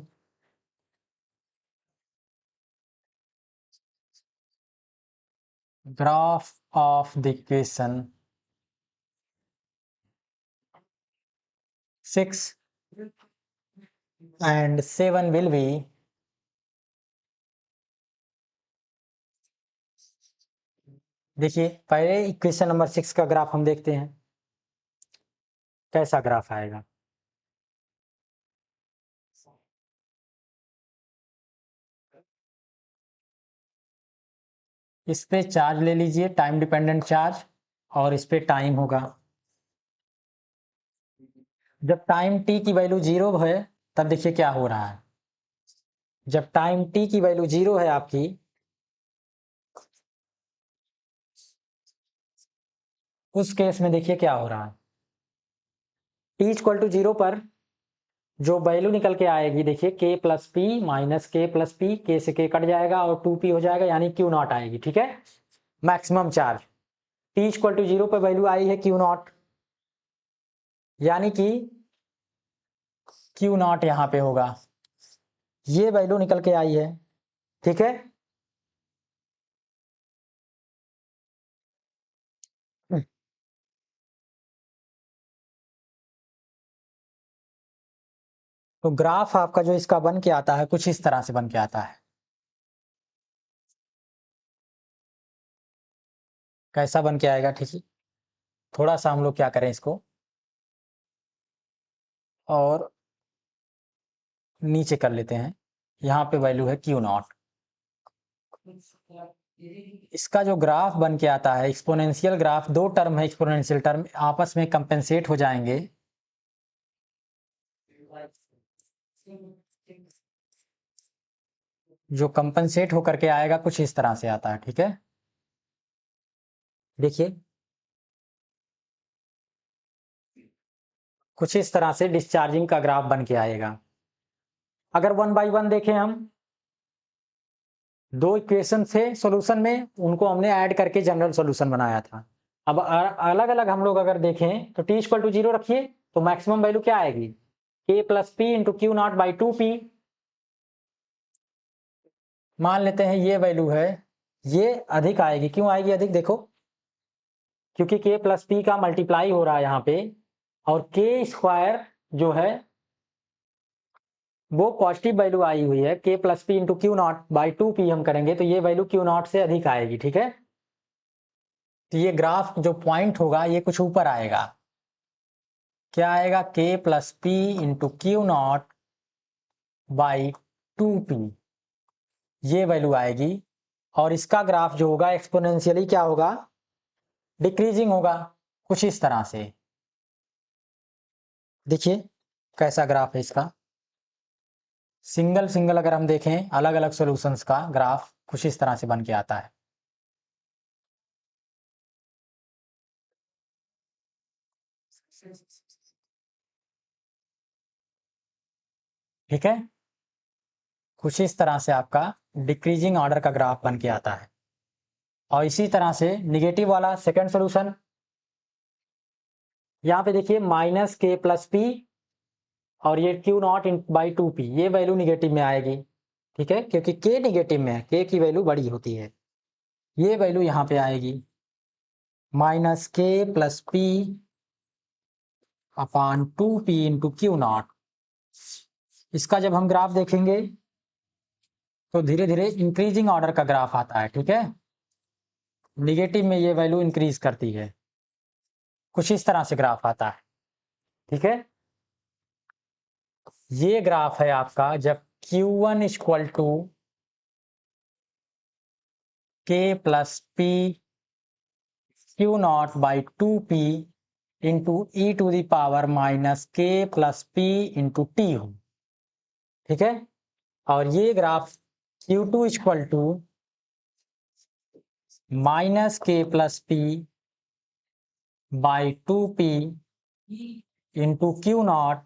graph of the equation 6 and 7 will be देखिए पहले इक्वेशन नंबर 6 का ग्राफ हम देखते हैं कैसा ग्राफ आएगा। इस पे चार्ज ले लीजिए, टाइम डिपेंडेंट चार्ज, और इस पे टाइम होगा। जब टाइम t की वैल्यू 0 है तब देखिए क्या हो रहा है। जब टाइम t की वैल्यू 0 है आपकी, उस केस में देखिए क्या हो रहा है। t इक्वल टू 0 पर जो वैल्यू निकल के आएगी देखिए k plus P minus K plus P, के से k कट जाएगा और 2p हो जाएगा, यानी Q नॉट आएगी। ठीक है, maximum charge t equal to 0 पर वैल्यू आई है Q नॉट, यानी कि Q नॉट यहाँ पे होगा, ये वैल्यू निकल के आई है। ठीक है, तो ग्राफ आपका जो इसका बन के आता है कुछ इस तरह से बन के आता है। कैसा बन के आएगा? ठीक है, थोड़ा सा हम लोग क्या करें इसको और नीचे कर लेते हैं। यहाँ पे वैल्यू है Q नॉट। इसका जो ग्राफ बन के आता है एक्सपोनेंशियल ग्राफ, दो टर्म है एक्सपोनेंशियल टर्म, आपस में कंपेंसेट हो जाएंगे। जो कंपेंसेट होकर के आएगा कुछ इस तरह से आता है। ठीक है, देखिए कुछ इस तरह से डिस्चार्जिंग का ग्राफ बन के आएगा। अगर 1 बाई 1 देखें, हम दो इक्वेशन थे सॉल्यूशन में, उनको हमने ऐड करके जनरल सॉल्यूशन बनाया था। अब अलग अलग हम लोग अगर देखें तो t इक्वल टू 0 रखिए तो मैक्सिमम वैल्यू क्या आएगी? k plus P into Q naught by 2p। मान लेते हैं ये वैल्यू है, ये अधिक आएगी। क्यों आएगी अधिक? देखो, क्योंकि k प्लस पी का मल्टीप्लाई हो रहा है यहाँ पे, और k स्क्वायर जो है वो पॉजिटिव वैल्यू आई हुई है। k plus P into Q naught by 2p हम करेंगे तो ये वैल्यू क्यू नॉट से अधिक आएगी। ठीक है, तो ये ग्राफ जो पॉइंट होगा ये कुछ ऊपर आएगा। क्या आएगा? k plus P into Q naught by 2p, ये वैल्यू आएगी। और इसका ग्राफ जो होगा एक्सपोनेंशियली क्या होगा? डिक्रीजिंग होगा, कुछ इस तरह से। देखिए कैसा ग्राफ है इसका। सिंगल सिंगल अगर हम देखें अलग अलग सॉल्यूशंस का ग्राफ कुछ इस तरह से बन के आता है। ठीक है, कुछ इस तरह से आपका डिक्रीजिंग ऑर्डर का ग्राफ बन के आता है। और इसी तरह से निगेटिव वाला सेकंड सॉल्यूशन, यहाँ पे देखिए माइनस के प्लस पी और ये Q not in by 2p, ये वैल्यू निगेटिव में आएगी। ठीक है, क्योंकि k निगेटिव में है, k की वैल्यू बड़ी होती है, ये वैल्यू यहाँ पे आएगी minus K plus P upon 2p into Q not. इसका जब हम ग्राफ देखेंगे तो धीरे धीरे इंक्रीजिंग ऑर्डर का ग्राफ आता है। ठीक है, निगेटिव में ये वैल्यू इंक्रीज करती है, कुछ इस तरह से ग्राफ आता है। ठीक है, ये ग्राफ है आपका जब Q1 equal to k plus P Q naught by 2p into E to the power minus k plus P into T हो। ठीक है, और ये graph Q2 equal to minus K plus P by 2p into Q naught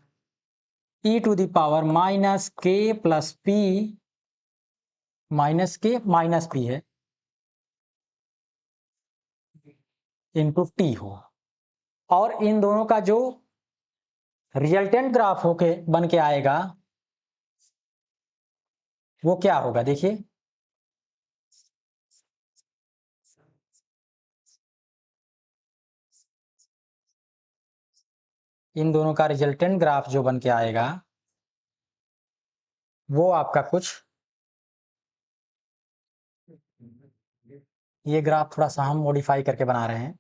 E to the power minus K plus P minus के minus P है into T हो। और इन दोनों का जो रिजल्टेंट ग्राफ होके बन के आएगा वो क्या होगा, देखिए इन दोनों का रिजल्टेंट ग्राफ जो बन के आएगा वो आपका कुछ ये ग्राफ थोड़ा सा हम मॉडिफाई करके बना रहे हैं।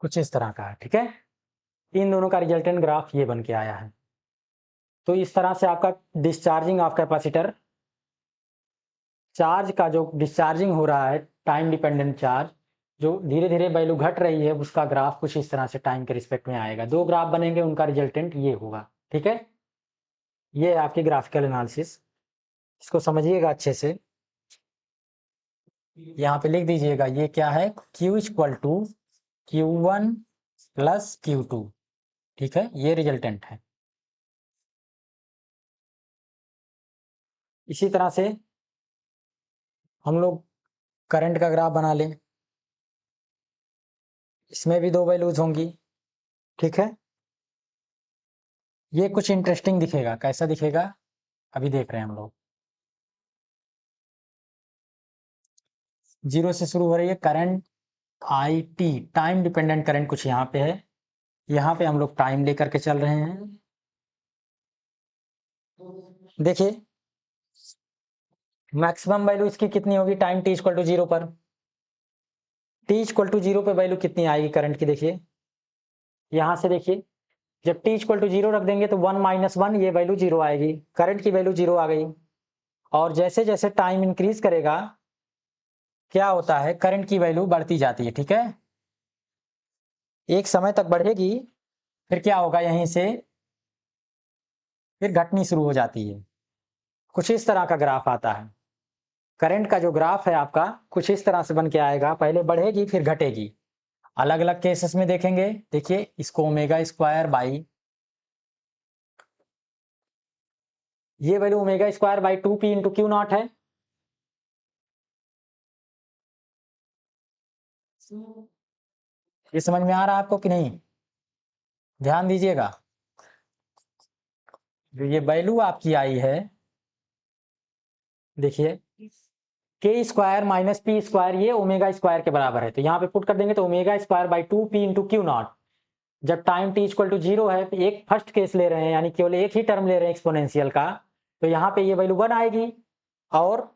कुछ इस तरह का है, ठीक है। इन दोनों का रिजल्टेंट ग्राफ ये बन के आया है। तो इस तरह से आपका डिस्चार्जिंग ऑफ कैपेसिटर, चार्ज का जो डिस्चार्जिंग हो रहा है टाइम डिपेंडेंट चार्ज, जो धीरे धीरे वैल्यू घट रही है, उसका ग्राफ कुछ इस तरह से टाइम के रिस्पेक्ट में आएगा। दो ग्राफ बनेंगे, उनका रिजल्टेंट ये होगा, ठीक है। ये है आपकी ग्राफिकल एनालिसिस, इसको समझिएगा अच्छे से। यहाँ पे लिख दीजिएगा ये क्या है, Q equal to Q1 plus Q2, ठीक है, ये रिजल्टेंट है। इसी तरह से हम लोग करंट का ग्राफ बना लें, इसमें भी दो वैल्यूज होंगी, ठीक है। ये कुछ इंटरेस्टिंग दिखेगा, कैसा दिखेगा अभी देख रहे हैं हम लोग। 0 से शुरू हो रही है current IT, time dependent current कुछ यहाँ पे है, यहाँ पे हम लोग टाइम लेकर के चल रहे हैं। देखिए मैक्सिमम वैल्यू इसकी कितनी होगी टाइम t इक्वल टू 0 पर, t इक्वल टू 0 पे वैल्यू कितनी आएगी करंट की, देखिए यहाँ से देखिए, जब t इक्वल टू 0 रख देंगे तो 1 माइनस 1 ये वैल्यू 0 आएगी, करंट की वैल्यू 0 आ गई। और जैसे जैसे टाइम इंक्रीज करेगा क्या होता है, करंट की वैल्यू बढ़ती जाती है, ठीक है। एक समय तक बढ़ेगी, फिर क्या होगा, यहीं से फिर घटनी शुरू हो जाती है। कुछ इस तरह का ग्राफ आता है, करंट का जो ग्राफ है आपका कुछ इस तरह से बन के आएगा, पहले बढ़ेगी फिर घटेगी। अलग अलग केसेस में देखेंगे, देखिए इसको ओमेगा स्क्वायर बाई, ये value omega square by 2p into Q not है। ये समझ में आ रहा है आपको कि नहीं, ध्यान दीजिएगा। जो ये वैल्यू आपकी आई है, देखिए K square minus P square, ये ओमेगा स्क्वायर के बराबर है, तो यहाँ पे पुट कर देंगे तो omega square by 2p into Q not. जब टाइम t इक्वल टू 0 है, तो एक फर्स्ट केस ले रहे हैं, यानी केवल एक ही टर्म ले रहे हैं एक्सपोनेंशियल का, तो यहाँ पे ये वैल्यू 1 आएगी। और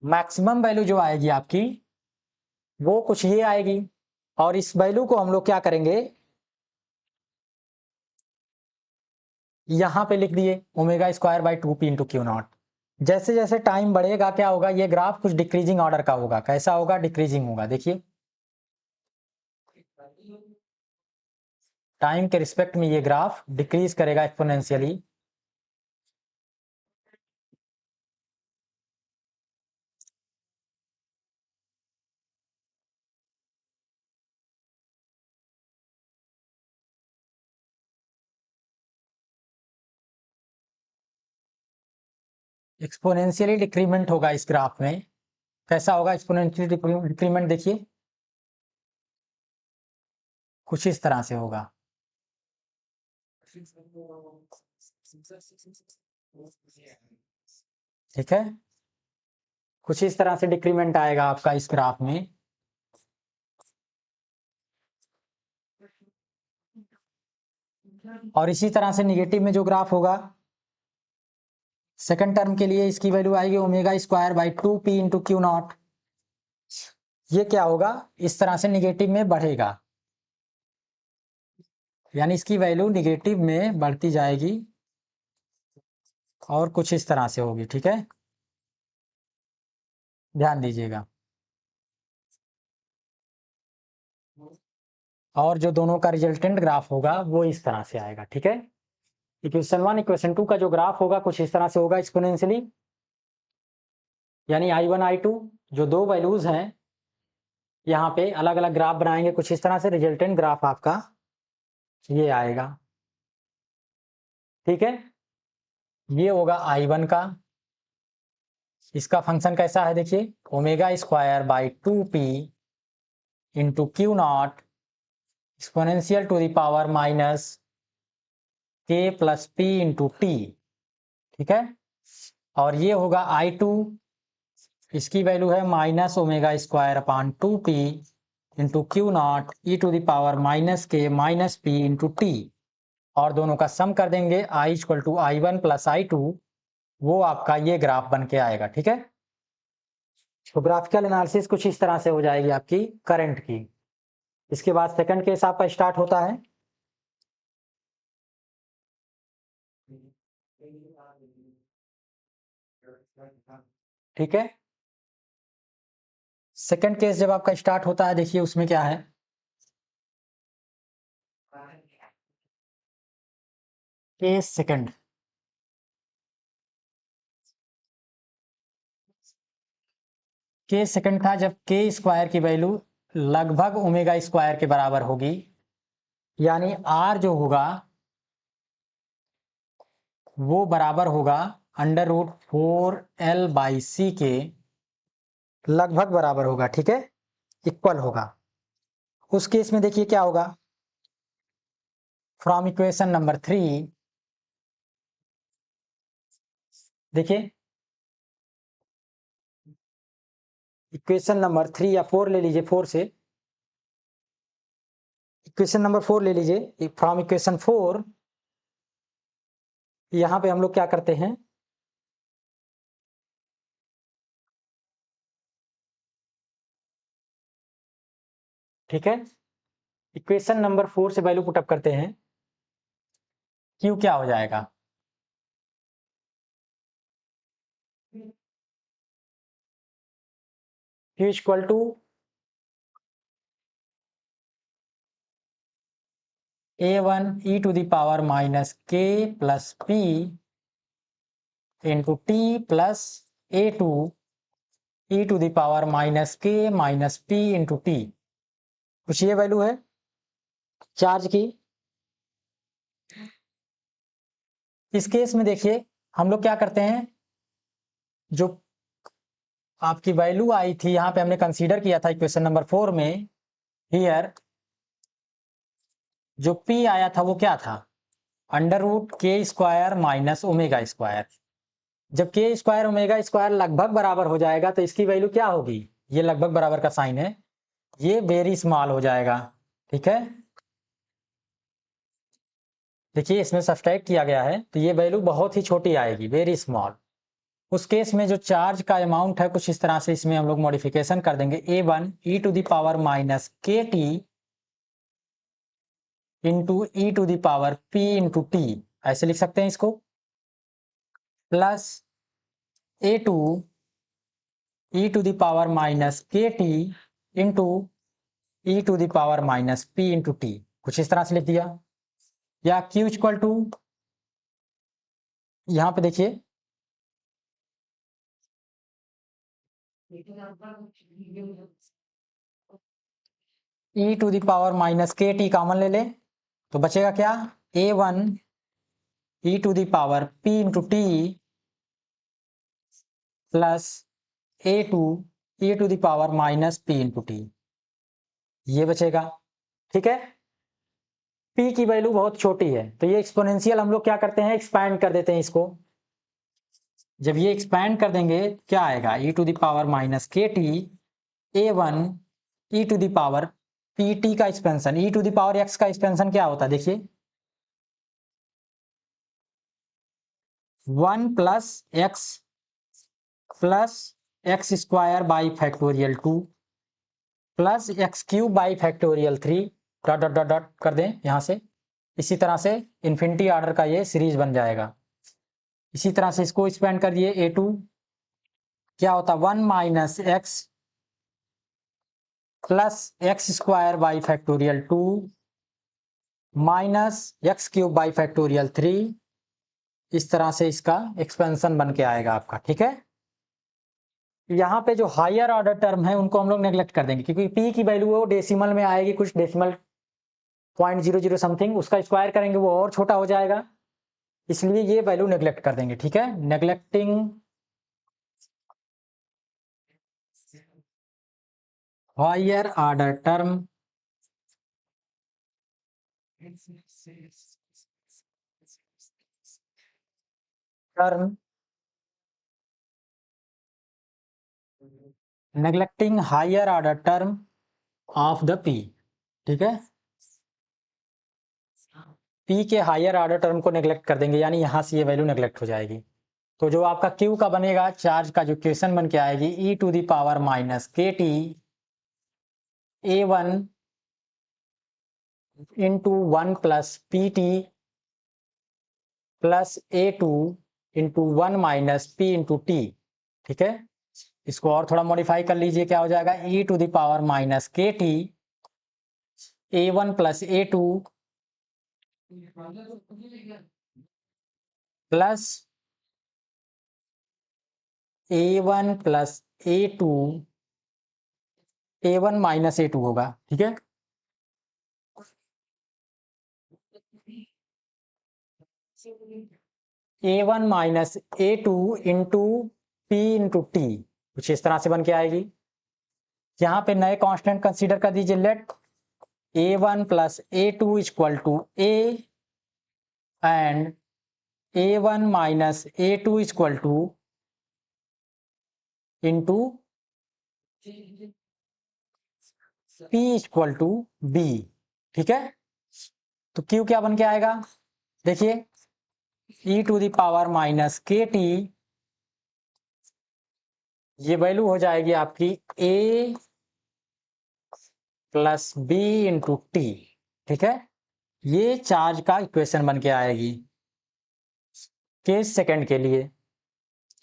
मैक्सिमम वैल्यू जो आएगी आपकी वो कुछ ये आएगी। और इस वैल्यू को हम लोग क्या करेंगे, यहाँ पे लिख दिए omega square by 2p into Q not. जैसे जैसे टाइम बढ़ेगा क्या होगा, ये ग्राफ कुछ डिक्रीजिंग ऑर्डर का होगा, कैसा होगा, डिक्रीजिंग होगा। देखिए टाइम के रिस्पेक्ट में ये ग्राफ डिक्रीज करेगा एक्सपोनेंशियली। एक्सपोनेंशियली डिक्रीमेंट होगा इस ग्राफ में, कैसा होगा एक्सपोनेंशियली डिक्रीमेंट, देखिए कुछ इस तरह से होगा। ठीक है, कुछ इस तरह से डिक्रीमेंट आएगा आपका इस ग्राफ में। और इसी तरह से निगेटिव में जो ग्राफ होगा, सेकंड टर्म के लिए इसकी वैल्यू आएगी omega square by 2p into Q naught. ये क्या होगा, इस तरह से निगेटिव में बढ़ेगा, यानी इसकी वैल्यू निगेटिव में बढ़ती जाएगी और कुछ इस तरह से होगी, ठीक है, ध्यान दीजिएगा। और जो दोनों का रिजल्टेंट ग्राफ होगा वो इस तरह से आएगा। ठीक है, इक्वेशन 1 इक्वेशन 2 का जो ग्राफ होगा कुछ इस तरह से होगा एक्सपोनेंशियली, यानी I1 I2 जो दो वैल्यूज हैं यहाँ पे अलग अलग ग्राफ बनाएंगे कुछ इस तरह से, रिजल्टेंट ग्राफ आपका ये आएगा। ठीक है, ये होगा I1 का, इसका फंक्शन कैसा है देखिए, omega square by 2p into Q naught exponential to the power minus k plus p into T. ठीक है, और ये होगा I2, इसकी वैल्यू है minus omega square upon 2p into Q naught E to the power minus के minus P into t, और दोनों का सम कर देंगे I equal to I1 plus I2, वो आपका ये ग्राफ बन के आएगा। ठीक है, तो ग्राफिकल एनालिसिस कुछ इस तरह से हो जाएगी आपकी करंट की। इसके बाद सेकंड केस आपका स्टार्ट होता है। ठीक है, सेकंड केस जब आपका स्टार्ट होता है देखिए उसमें क्या है, केस सेकंड, केस सेकंड था जब के स्क्वायर की वैल्यू लगभग ओमेगा स्क्वायर के बराबर होगी, यानी आर जो होगा वो बराबर होगा अंडर रूट 4l बाई सी के, लगभग बराबर होगा। ठीक है, इक्वल होगा। उस केस में देखिए क्या होगा, फ्रॉम इक्वेशन नंबर 3 देखिए, इक्वेशन नंबर 3 या 4 ले लीजिए, 4 से इक्वेशन नंबर 4 ले लीजिए। फ्रॉम इक्वेशन 4 यहां पे हम लोग क्या करते हैं, ठीक है, इक्वेशन नंबर 4 से वैल्यू पुटअप करते हैं, क्यू क्या हो जाएगा, Q equal to a1 e to the power minus K plus P into T plus a2 e to the power minus के माइनस पी इंटू टी, कुछ ये वैल्यू है चार्ज की। इस केस में देखिए हम लोग क्या करते हैं, जो आपकी वैल्यू आई थी यहाँ पे हमने कंसीडर किया था इक्वेशन नंबर 4 में, हियर जो p आया था वो क्या था, under root K square minus omega square. जब के स्क्वायर ओमेगा स्क्वायर लगभग बराबर हो जाएगा तो इसकी वैल्यू क्या होगी, ये लगभग बराबर का साइन है, ये वेरी स्मॉल हो जाएगा। ठीक है, देखिए इसमें सब्सट्रैक्ट किया गया है तो ये वैल्यू बहुत ही छोटी आएगी, वेरी स्मॉल। उस केस में जो चार्ज का अमाउंट है कुछ इस तरह से इसमें हम लोग मॉडिफिकेशन कर देंगे, a1 e to the power minus के T into E to the power p into T, ऐसे लिख सकते हैं इसको, plus a2 e to the power minus के T into E to the power minus p into T, कुछ इस तरह से लिख दिया। या q इक्वल टू, यहाँ पे देखिए e to the power minus के टी कॉमन ले ले तो बचेगा क्या, a1 e to the power p into T plus a2 e to the power minus p into T, ये बचेगा। ठीक है, p की वैल्यू बहुत छोटी है तो ये एक्सपोनेंशियल हम लोग क्या करते हैं, एक्सपैंड कर देते हैं इसको। जब ये एक्सपैंड कर देंगे क्या आएगा, e to the power minus के T a1 e to the power P T का expansion, e to the power x का एक्सपेंशन क्या होता है देखिए, 1 plus X square by factorial 2 plus X cube by factorial 3 dot dot dot dot कर दें यहाँ से, इसी तरह से इन्फिनिटी ऑर्डर का ये सीरीज बन जाएगा। इसी तरह से इसको एक्सपेंड कर दिए, a2 क्या होता है 1 minus x plus X square by factorial 2 minus x cube by factorial 3। इस तरह से इसका एक्सपेंशन बन के आएगा आपका, ठीक है। यहाँ पे जो हायर ऑर्डर टर्म है उनको हम लोग नेग्लेक्ट कर देंगे, क्योंकि पी की वैल्यू वो डेसिमल में आएगी, कुछ डेसिमल 0.00 समथिंग, उसका स्क्वायर करेंगे वो और छोटा हो जाएगा, इसलिए ये वैल्यू नेग्लेक्ट कर देंगे, ठीक है। Neglecting higher order term term neglecting higher order term of the p, ठीक है। पी के हायर ऑर्डर टर्म को नेग्लेक्ट कर देंगे, यानी यहां से ये वैल्यू नेग्लेक्ट हो जाएगी। तो जो आपका क्यू का बनेगा, चार्ज का जो इक्वेशन बन के आएगी, ई टू द पावर माइनस के T A1 into 1 plus P T plus A2 into 1 minus P into T, ठीक है। इसको और थोड़ा मॉडिफाई कर लीजिए, क्या हो जाएगा, ई टू द पावर माइनस के T A1 plus A2 plus A1 plus A2 A1 minus A2 होगा, ठीक है। A1 minus A2 into P into T, कुछ इस तरह से बन के आएगी। यहाँ पे नए कांस्टेंट कंसीडर कर दीजिए, let A1 plus A2 equal to A and A1 minus A2 equal to into P equal to B, ठीक है। तो Q क्या बन के आएगा, देखिए, e to the power minus के टी, ये वैल्यू हो जाएगी आपकी A plus B into T, ठीक है। ये चार्ज का इक्वेशन बन के आएगी केस सेकंड के लिए।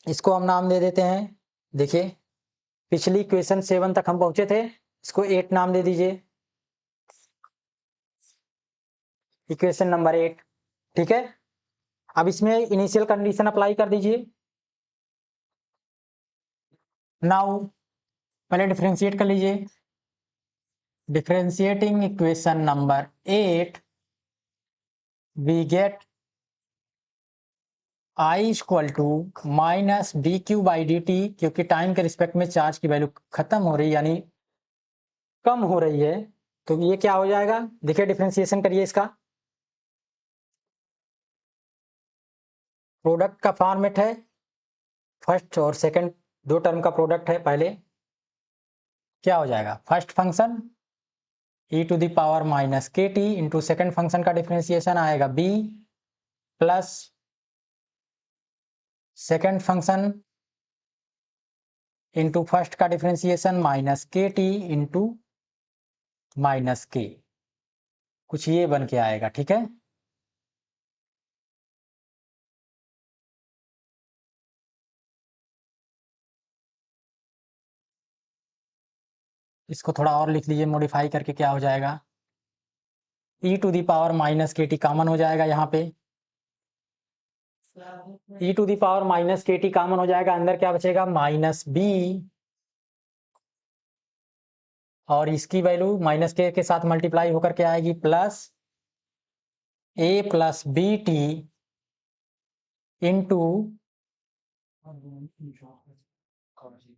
इसको हम नाम दे देते हैं, देखिए पिछली इक्वेशन 7 तक हम पहुंचे थे, इसको 8 नाम दे दीजिए, इक्वेशन नंबर 8, ठीक है। अब इसमें इनिशियल कंडीशन अप्लाई कर दीजिए। नाउ पहले डिफरेंशिएट कर लीजिए, differentiating equation number 8 we get I equal to minus d Q by D t, क्योंकि टाइम के रिस्पेक्ट में चार्ज की वैल्यू खत्म हो रही है, यानी कम हो रही है, तो ये क्या हो जाएगा, देखिए डिफरेंशिएशन करिए इसका। प्रोडक्ट का फॉर्मेट है, फर्स्ट और सेकंड दो टर्म का प्रोडक्ट है। पहले क्या हो जाएगा, first function e to the power minus के टी इंटू सेकेंड फंक्शन का डिफरेंशिएशन आएगा b plus second function into first का डिफरेंशिएशन माइनस के टी इंटू माइनस के, कुछ ये बन के आएगा, ठीक है। इसको थोड़ा और लिख लीजिए मॉडिफाई करके, क्या हो जाएगा, e to the power minus के टी कॉमन हो जाएगा, यहाँ पे e to the power minus के टी कॉमन हो जाएगा, अंदर क्या बचेगा, माइनस बी, और इसकी वैल्यू माइनस के साथ मल्टीप्लाई होकर के आएगी, plus a plus b t into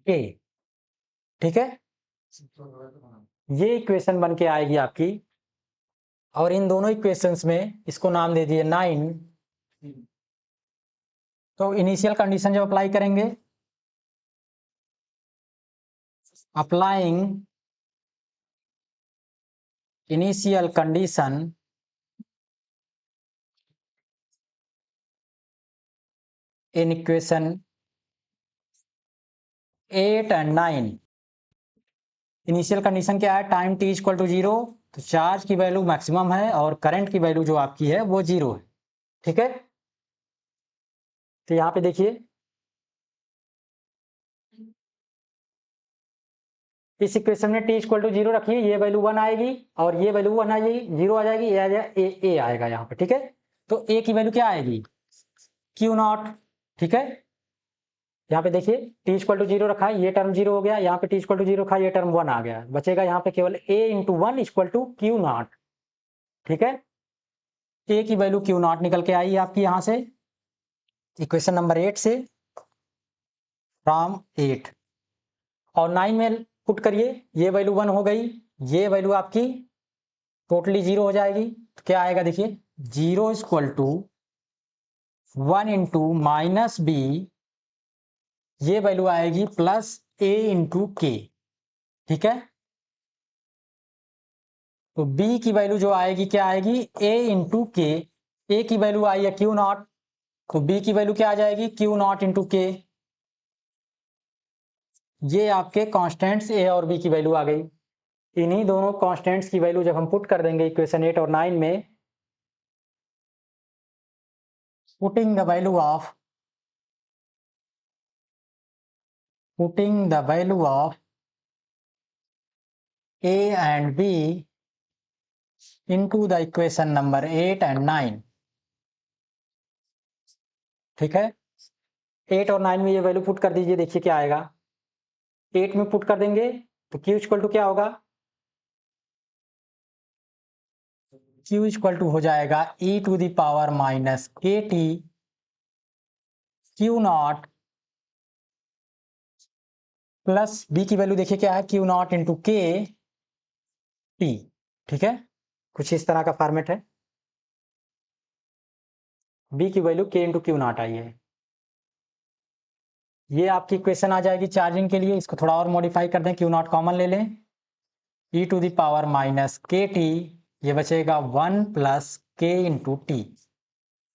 k, ठीक है। ये इक्वेशन बन के आएगी आपकी, और इन दोनों इक्वेशंस में इसको नाम दे दिए 9। तो इनिशियल कंडीशन जब अप्लाई करेंगे, applying initial condition in equation 8 and 9, initial condition क्या है, टाइम t इक्वल टू 0, तो चार्ज की वैल्यू मैक्सिमम है और करंट की वैल्यू जो आपकी है वो 0 है, ठीक है। तो यहाँ पे देखिए इस इक्वेशन में t इक्वल टू 0 रखिए, ये वैल्यू 1 आएगी और ये वैल्यू 1 आ जाएगी, 0 आ जाएगी, ए आएगा यहाँ पे, ठीक है। तो a की वैल्यू क्या आएगी, Q0, ठीक है। यहाँ पे देखिए t इक्वल टू 0 रखा है, ये टर्म 0 हो गया, यहाँ पे t इक्वल टू 0 रखा है, ये टर्म 1 आ गया, बचेगा यहाँ पे केवल a into 1 equal to Q0, ठीक है। a की वैल्यू Q0 निकल के आई आपकी यहाँ से इक्वेशन नंबर 8 से, फ्रॉम 8, और 9 में पुट करिए, ये वैल्यू 1 हो गई, ये वैल्यू आपकी टोटली 0 हो जाएगी, तो क्या आएगा देखिए, 0 equal to 1 into minus b, ये वैल्यू आएगी प्लस a इंटू के, ठीक है। तो b की वैल्यू जो आएगी क्या आएगी, a इंटू के, a की वैल्यू आई है Q0, तो b की वैल्यू क्या आ जाएगी, Q0 इंटू के। ये आपके कांस्टेंट्स a और b की वैल्यू आ गई। इन्हीं दोनों कांस्टेंट्स की वैल्यू जब हम पुट कर देंगे इक्वेशन 8 और 9 में, putting the value of a and b into the equation number 8 and 9, ठीक है। 8 और 9 में ये वैल्यू पुट कर दीजिए, देखिए क्या आएगा, 8 में पुट कर देंगे तो Q इक्वल टू क्या होगा, Q इक्वल टू हो जाएगा e to the power minus के टी Q0 प्लस b की वैल्यू देखिए क्या है, Q0 इंटू के टी, ठीक है। कुछ इस तरह का फॉर्मेट है, b की वैल्यू k इंटू Q0 आई है। ये आपकी इक्वेशन आ जाएगी चार्जिंग के लिए, इसको थोड़ा और मॉडिफाई कर दें, Q0 कॉमन ले लें, e to the power minus के टी, ये बचेगा 1 प्लस के इंटू टी,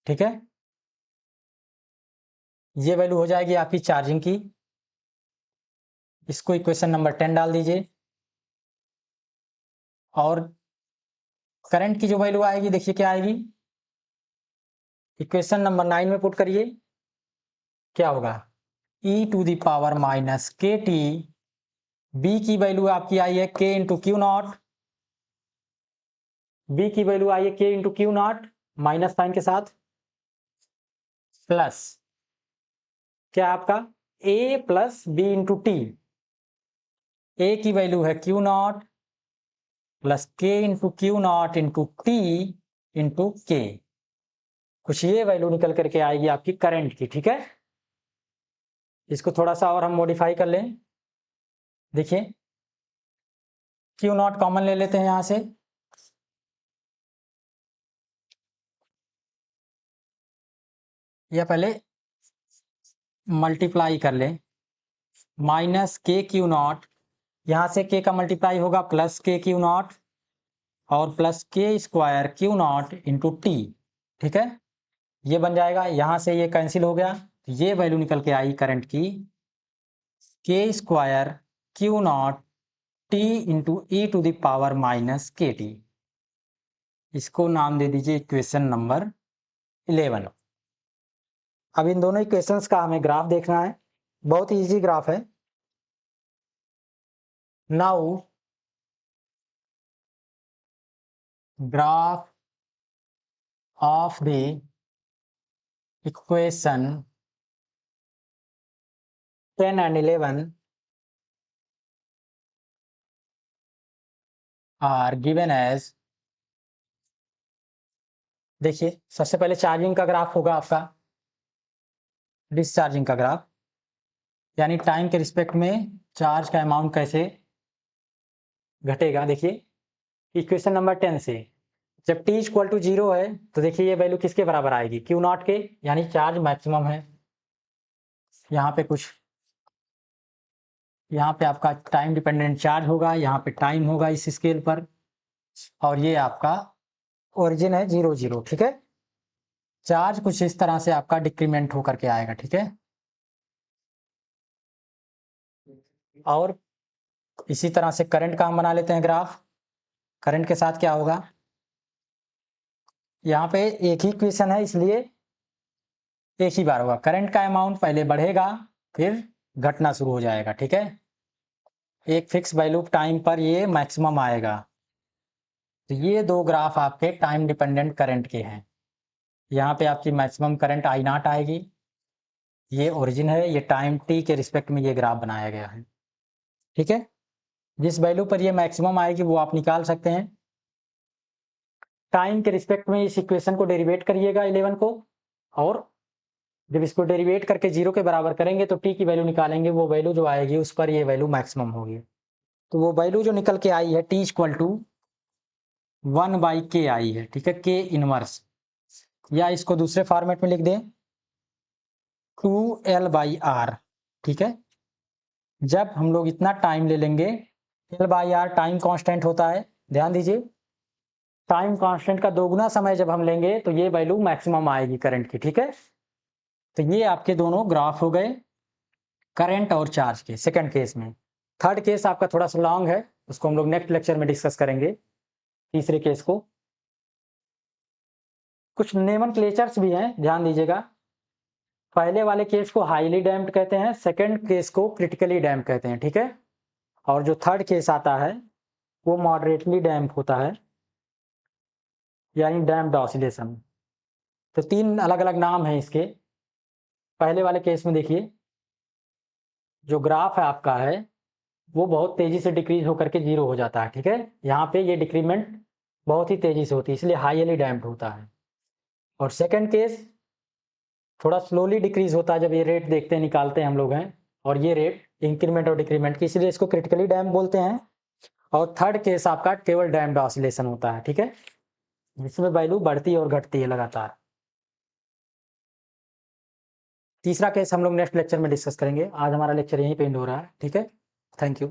ठीक है। ये वैल्यू हो जाएगी आपकी चार्जिंग की, इसको इक्वेशन नंबर 10 डाल दीजिए, और करंट की जो वैल्यू आएगी देखिए क्या आएगी, इक्वेशन नंबर 9 में पुट करिए, क्या होगा, e to the power minus के टी, बी की वैल्यू आपकी आई है k इंटू Q0, बी की वैल्यू आई है k into Q0 minus sign के साथ, प्लस क्या आपका a plus B into T, A की वैल्यू है Q0 plus k into Q0 into T into K, कुछ ये वैल्यू निकल करके आएगी आपकी करंट की, ठीक है। इसको थोड़ा सा और हम मॉडिफाई कर लें, देखिए Q0 कॉमन ले लेते हैं यहां से, या पहले मल्टीप्लाई कर लें, माइनस के Q0, यहाँ से k का मल्टीप्लाई होगा प्लस के Q0 और प्लस के स्क्वायर Q0 इंटू टी, ठीक है। ये बन जाएगा, यहाँ से ये कैंसिल हो गया, ये वैल्यू निकल के आई करंट की, k square Q0 t into E to the power minus के टी, इसको नाम दे दीजिए इक्वेशन नंबर 11। अब इन दोनों इक्वेशंस का हमें ग्राफ देखना है, बहुत इजी ग्राफ है। Now graph of the equation 10 and 11 are given as, देखिए सबसे पहले चार्जिंग का ग्राफ होगा आपका, डिस्चार्जिंग का ग्राफ, यानी टाइम के रिस्पेक्ट में चार्ज का अमाउंट कैसे घटेगा। देखिए इक्वेशन नंबर 10 से, जब t इक्वल टू 0 है तो देखिए ये वैल्यू किसके बराबर आएगी, Q0 के, यानी चार्ज मैक्सिमम है। यहाँ पे कुछ, यहाँ पे आपका टाइम डिपेंडेंट चार्ज होगा, यहाँ पे टाइम होगा इस स्केल पर, और ये आपका ओरिजिन है 0 0, ठीक है। चार्ज कुछ इस तरह से आपका डिक्रीमेंट होकर के आएगा, ठीक है। और इसी तरह से करंट का हम बना लेते हैं ग्राफ, करंट के साथ क्या होगा, यहाँ पे एक ही इक्वेशन है इसलिए एक ही बार होगा, करंट का अमाउंट पहले बढ़ेगा फिर घटना शुरू हो जाएगा, ठीक है। एक फिक्स वैल्यू टाइम पर ये मैक्सिमम आएगा। तो ये दो ग्राफ आपके टाइम डिपेंडेंट करंट के हैं। यहाँ पे आपकी मैक्सिमम करंट आई नॉट आएगी, ये ओरिजिन है, ये टाइम टी के रिस्पेक्ट में ये ग्राफ बनाया गया है। ठीक है, जिस वैल्यू पर ये मैक्सिमम आएगी वो आप निकाल सकते हैं। टाइम के रिस्पेक्ट में इस इक्वेशन को डेरिवेट करिएगा 11 को, और जब इसको डेरिवेट करके 0 के बराबर करेंगे तो टी की वैल्यू निकालेंगे, वो वैल्यू जो आएगी उस पर ये वैल्यू मैक्सिमम होगी। तो वो वैल्यू जो निकल के आई है टी इक्वल टू 1/k आई है। ठीक है, के इनवर्स, या इसको दूसरे फॉर्मेट में लिख दें 2L/R। ठीक है, जब हम लोग इतना टाइम ले लेंगे, L/R टाइम कांस्टेंट होता है, ध्यान दीजिए, टाइम कांस्टेंट का दोगुना समय जब हम लेंगे तो ये वैल्यू मैक्सिमम आएगी करंट की। ठीक है, तो ये आपके दोनों ग्राफ हो गए करंट और चार्ज के सेकंड केस में। थर्ड केस आपका थोड़ा सा लॉन्ग है, उसको हम लोग नेक्स्ट लेक्चर में डिस्कस करेंगे, तीसरे केस को। कुछ नोमेनक्लेचर्स भी हैं, ध्यान दीजिएगा। पहले वाले केस को हाईली डैम्प्ड कहते हैं, सेकंड केस को क्रिटिकली डैम्प्ड कहते हैं। ठीक है, और जो थर्ड केस आता है वो मॉडरेटली डैम्प होता है, यानी डैम्प्ड ऑसिलेशन। तो तीन अलग अलग नाम हैं इसके। पहले वाले केस में देखिए, जो ग्राफ है आपका है वो बहुत तेजी से डिक्रीज होकर के 0 हो जाता है। ठीक है, यहाँ पे ये डिक्रीमेंट बहुत ही तेजी से होती है, इसलिए हाईली डैम्प्ड होता है। और सेकंड केस थोड़ा स्लोली डिक्रीज होता है, जब ये रेट देखते हैं, निकालते हैं हम लोग हैं, और ये रेट इंक्रीमेंट और डिक्रीमेंट की, इसलिए इसको क्रिटिकली डैम्प्ड बोलते हैं। और थर्ड केस आपका केवल डैम्प्ड ऑसिलेशन होता है। ठीक है, जिसमें वैल्यू बढ़ती और घटती है लगातार। तीसरा केस हम लोग नेक्स्ट लेक्चर में डिस्कस करेंगे। आज हमारा लेक्चर यहीं पे एंड हो रहा है। ठीक है, थैंक यू।